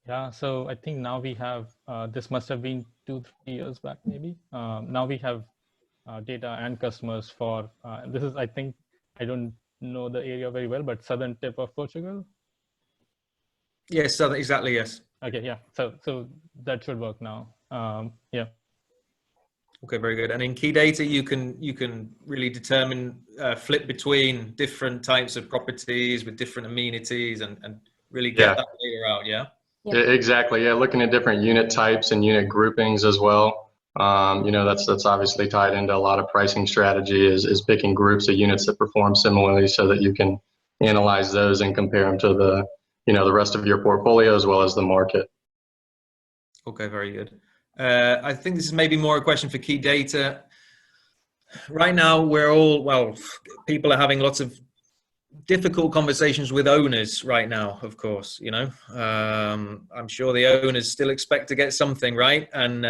Yeah, so I think now we have, this must have been 2-3 years back, maybe. Now we have data and customers for, this is, I think, I don't know the area very well, but southern tip of Portugal. Yes, southern, exactly, yes. Okay, yeah, so that should work now. Yeah. Okay, very good. And in KEYDATA, you can really determine, flip between different types of properties with different amenities and really get that data out, yeah? Yeah, exactly. Yeah, looking at different unit types and unit groupings as well. You know, that's obviously tied into a lot of pricing strategy is picking groups of units that perform similarly so that you can analyze those and compare them to the, you know, the rest of your portfolio as well as the market. Okay, very good. I think this is maybe more a question for KEYDATA. Right now, people are having lots of difficult conversations with owners right now, of course, you know. I'm sure the owners still expect to get something, right? And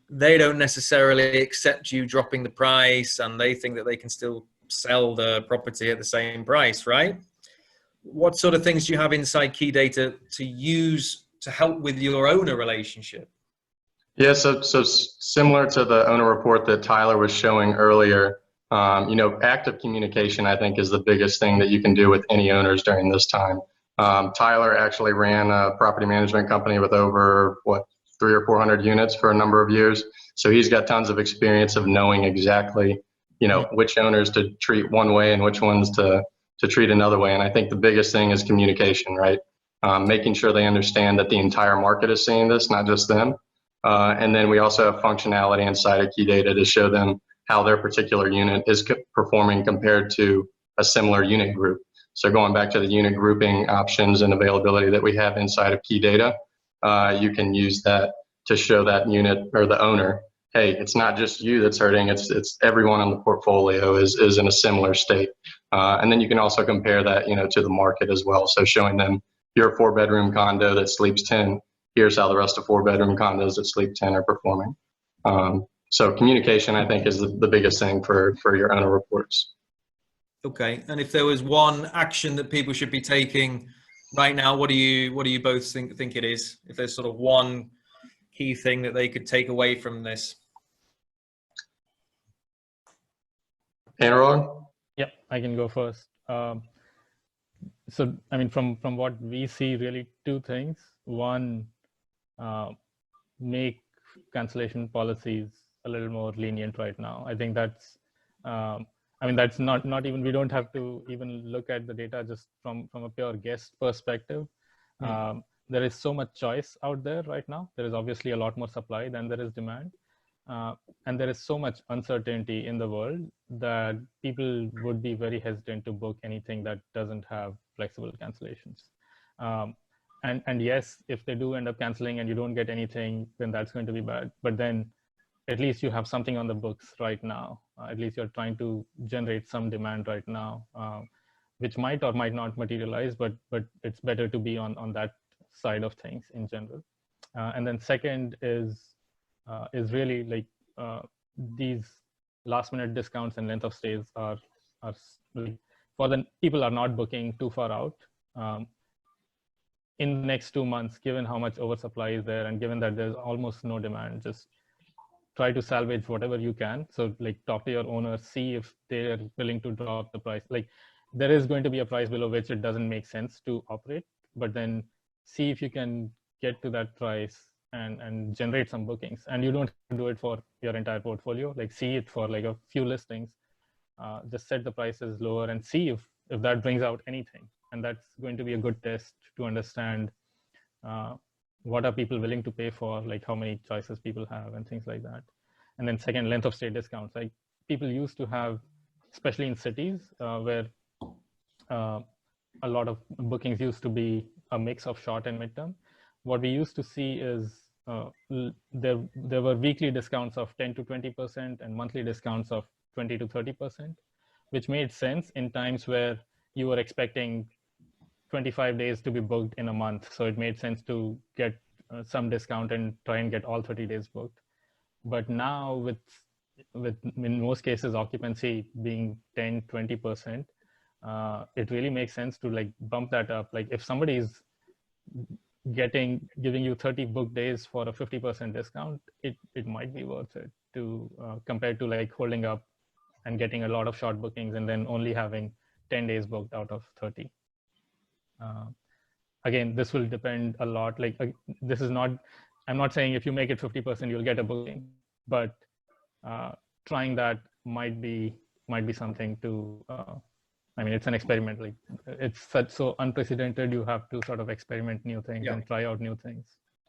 they don't necessarily accept you dropping the price, and they think that they can still sell the property at the same price, right? What sort of things do you have inside KEYDATA to use to help with your owner relationship? Yeah, so similar to the owner report that Tyler was showing earlier, you know, active communication, I think, is the biggest thing that you can do with any owners during this time. Tyler actually ran a property management company with over, 300 or 400 units for a number of years. So he's got tons of experience of knowing exactly, you know, which owners to treat one way and which ones to treat another way. And I think the biggest thing is communication, right? Making sure they understand that the entire market is seeing this, not just them. And then we also have functionality inside of KEYDATA to show them how their particular unit is performing compared to a similar unit group. So going back to the unit grouping options and availability that we have inside of KEYDATA, you can use that to show that unit or the owner, hey, it's not just you that's hurting, it's everyone in the portfolio is in a similar state. And then you can also compare that, you know, to the market as well. So showing them your 4-bedroom condo that sleeps 10, here's how the rest of 4-bedroom condos that sleep 10 are performing. So communication, I think, is the biggest thing for your owner reports. Okay, and if there was one action that people should be taking right now, what do you both think it is? If there's sort of one key thing that they could take away from this. Anurag? Yep, I can go first. So, I mean, from what we see, really 2 things. One, make cancellation policies a little more lenient right now. I think that's, I mean, that's not even, we don't have to even look at the data just from a pure guest perspective. There is so much choice out there right now. There is obviously a lot more supply than there is demand. And there is so much uncertainty in the world that people would be very hesitant to book anything that doesn't have flexible cancellations. And yes, if they do end up canceling and you don't get anything, then that's going to be bad. But then at least you have something on the books right now. At least you're trying to generate some demand right now. which might or might not materialize, but it's better to be on that side of things in general. And then second is really like these last minute discounts and length of stays are like, for the people are not booking too far out. In the next 2 months, given how much oversupply is there and given that there's almost no demand, just try to salvage whatever you can. So like talk to your owner, see if they're willing to drop the price. Like there is going to be a price below which it doesn't make sense to operate, but then see if you can get to that price and generate some bookings. And you don't have to do it for your entire portfolio. Like see it for like a few listings. Just set the prices lower and see if that brings out anything. And that's going to be a good test to understand what are people willing to pay for, like how many choices people have and things like that. And then second, length of stay discounts. Like people used to have, especially in cities where a lot of bookings used to be a mix of short and midterm. What we used to see is there were weekly discounts of 10 to 20% and monthly discounts of 20 to 30%, which made sense in times where you were expecting 25 days to be booked in a month. So it made sense to get some discount and try and get all 30 days booked. But now with in most cases, occupancy being 10, 20%, it really makes sense to like bump that up. Like if somebody is giving you 30 book days for a 50% discount, it might be worth it to compared to like holding up and getting a lot of short bookings and then only having 10 days booked out of 30. Again, this will depend a lot. Like this is not, I'm not saying if you make it 50%, you'll get a booking, but trying that might be something to, I mean, it's an experiment. Like it's so unprecedented. You have to sort of experiment new things and try out new things.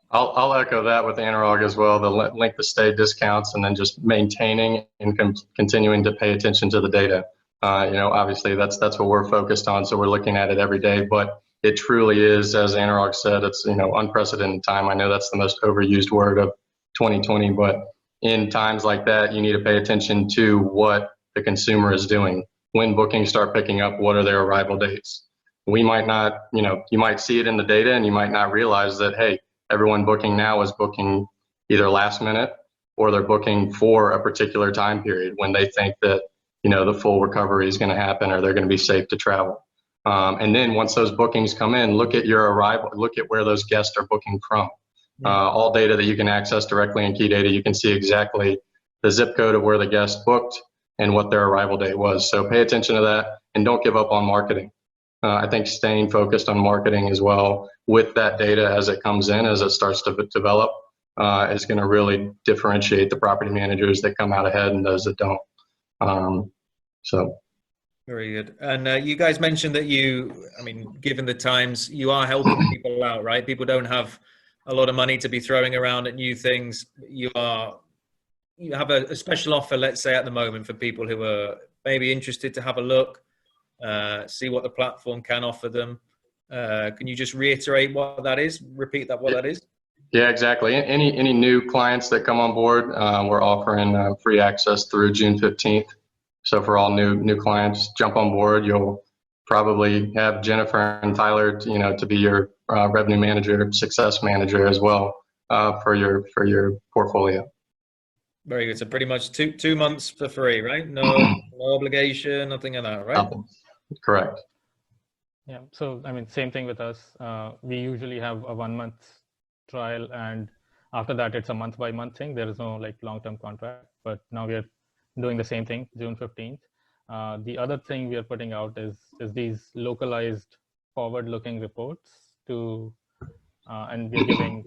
I'll echo that with Analog as well. The length of stay discounts and then just maintaining and continuing to pay attention to the data. Obviously that's what we're focused on. So we're looking at it every day, but it truly is, as Anurag said, it's, unprecedented time. I know that's the most overused word of 2020, but in times like that, you need to pay attention to what the consumer is doing. When bookings start picking up, what are their arrival dates? We might not, you might see it in the data and you might not realize that, hey, everyone booking now is booking either last minute or they're booking for a particular time period when they think that, the full recovery is going to happen or they're going to be safe to travel. And then once those bookings come in, look at your arrival, look at where those guests are booking from. All data that you can access directly in KeyData, you can see exactly the zip code of where the guest booked and what their arrival date was. So pay attention to that and don't give up on marketing. I think staying focused on marketing as well with that data as it comes in, as it starts to develop, is going to really differentiate the property managers that come out ahead and those that don't. Very good. And you guys mentioned that given the times, you are helping people out, right? People don't have a lot of money to be throwing around at new things. You have a special offer, let's say at the moment, for people who are maybe interested to have a look, see what the platform can offer them. Can you just reiterate what that is? Repeat that, what that is? Yeah, exactly. Any new clients that come on board, we're offering free access through June 15th. So for all new clients, jump on board. You'll probably have Jennifer and Tyler, to be your revenue manager, success manager as well for your portfolio. Very good. So pretty much two months for free, right? No obligation, nothing like that, right? Nothing. Correct. Yeah. So same thing with us. We usually have a 1 month trial, and after that, it's a month-by-month thing. There is no like long-term contract. But now we are doing the same thing, June 15th. The other thing we are putting out is these localized forward-looking reports and we're giving,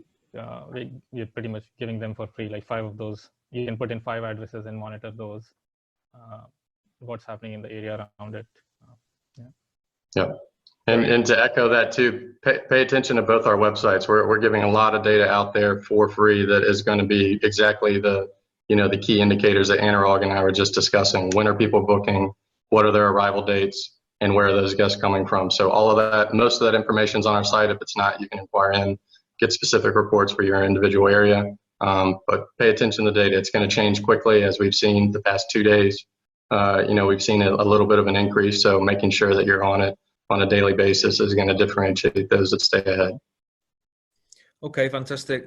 we're pretty much giving them for free, like 5 of those. You can put in 5 addresses and monitor those, what's happening in the area around it. Yeah. And to echo that too, pay attention to both our websites. We're giving a lot of data out there for free that is going to be exactly the key indicators that Anurag and I were just discussing. When are people booking? What are their arrival dates? And where are those guests coming from? So all of that, most of that information is on our site. If it's not, you can inquire in, get specific reports for your individual area. But pay attention to the data. It's going to change quickly, as we've seen the past 2 days. we've seen a little bit of an increase. So making sure that you're on it on a daily basis is going to differentiate those that stay ahead. Okay, fantastic.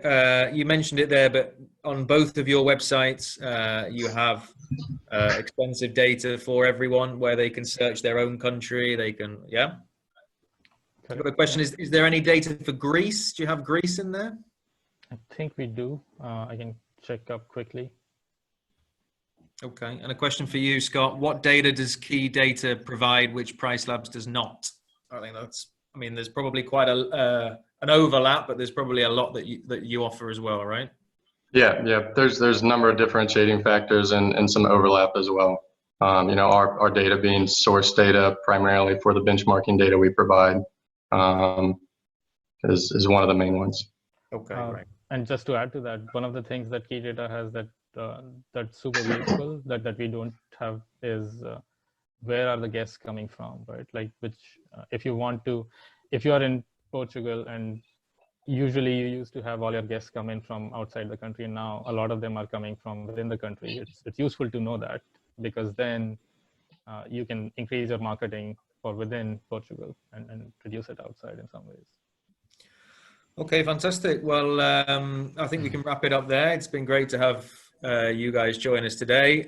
You mentioned it there, but on both of your websites, you have extensive data for everyone where they can search their own country. They can, yeah. I've got a question. Is there any data for Greece? Do you have Greece in there? I think we do. I can check up quickly. Okay, and a question for you, Scott. What data does KEYDATA provide which PRICELABS does not? I think there's probably quite an overlap, but there's probably a lot that you offer as well, right? Yeah. There's a number of differentiating factors and some overlap as well. Our data being source data primarily for the benchmarking data we provide is one of the main ones. Okay, right. And just to add to that, one of the things that KEYDATA has that's super useful that we don't have is where are the guests coming from, right? Like if you are in Portugal, and usually you used to have all your guests come in from outside the country, and now a lot of them are coming from within the country. It's useful to know that, because then you can increase your marketing for within Portugal and reduce it outside in some ways. Okay, fantastic. Well, I think we can wrap it up there. It's been great to have you guys join us today.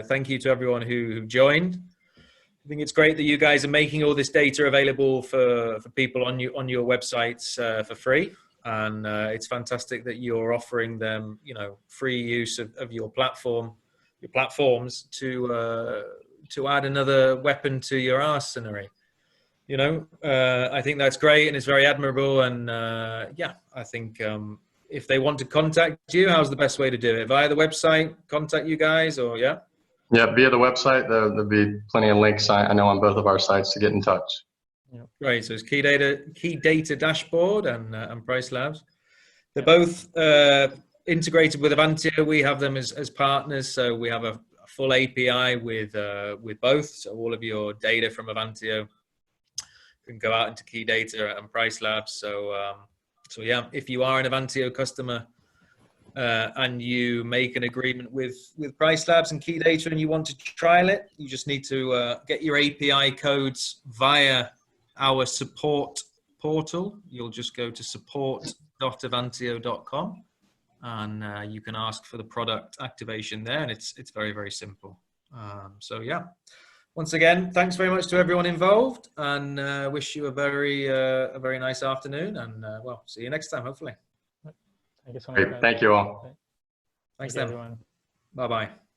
Thank you to everyone who joined. I think it's great that you guys are making all this data available for people on your websites for free, and it's fantastic that you're offering them, free use of your platforms to add another weapon to your arsenal. I think that's great and it's very admirable. And I think if they want to contact you, how's the best way to do it? Via the website, contact you guys, or yeah? Yeah, via the website, there'll be plenty of links, I know, on both of our sites to get in touch. Right, so it's KEYDATA Dashboard and PRICELABS. They're both integrated with Avantio. We have them as partners, so we have a full API with both. So all of your data from Avantio can go out into KEYDATA and PRICELABS. So yeah, if you are an Avantio customer and you make an agreement with PRICELABS and KEYDATA and you want to trial it, you just need to get your API codes via our support portal. You'll just go to support.avantio.com and you can ask for the product activation there, and it's very, very simple. So yeah. Once again, thanks very much to everyone involved, and wish you a very nice afternoon, and well, see you next time, hopefully. Thank you so much. Great. Thank you all. Thanks, everyone. Bye-bye.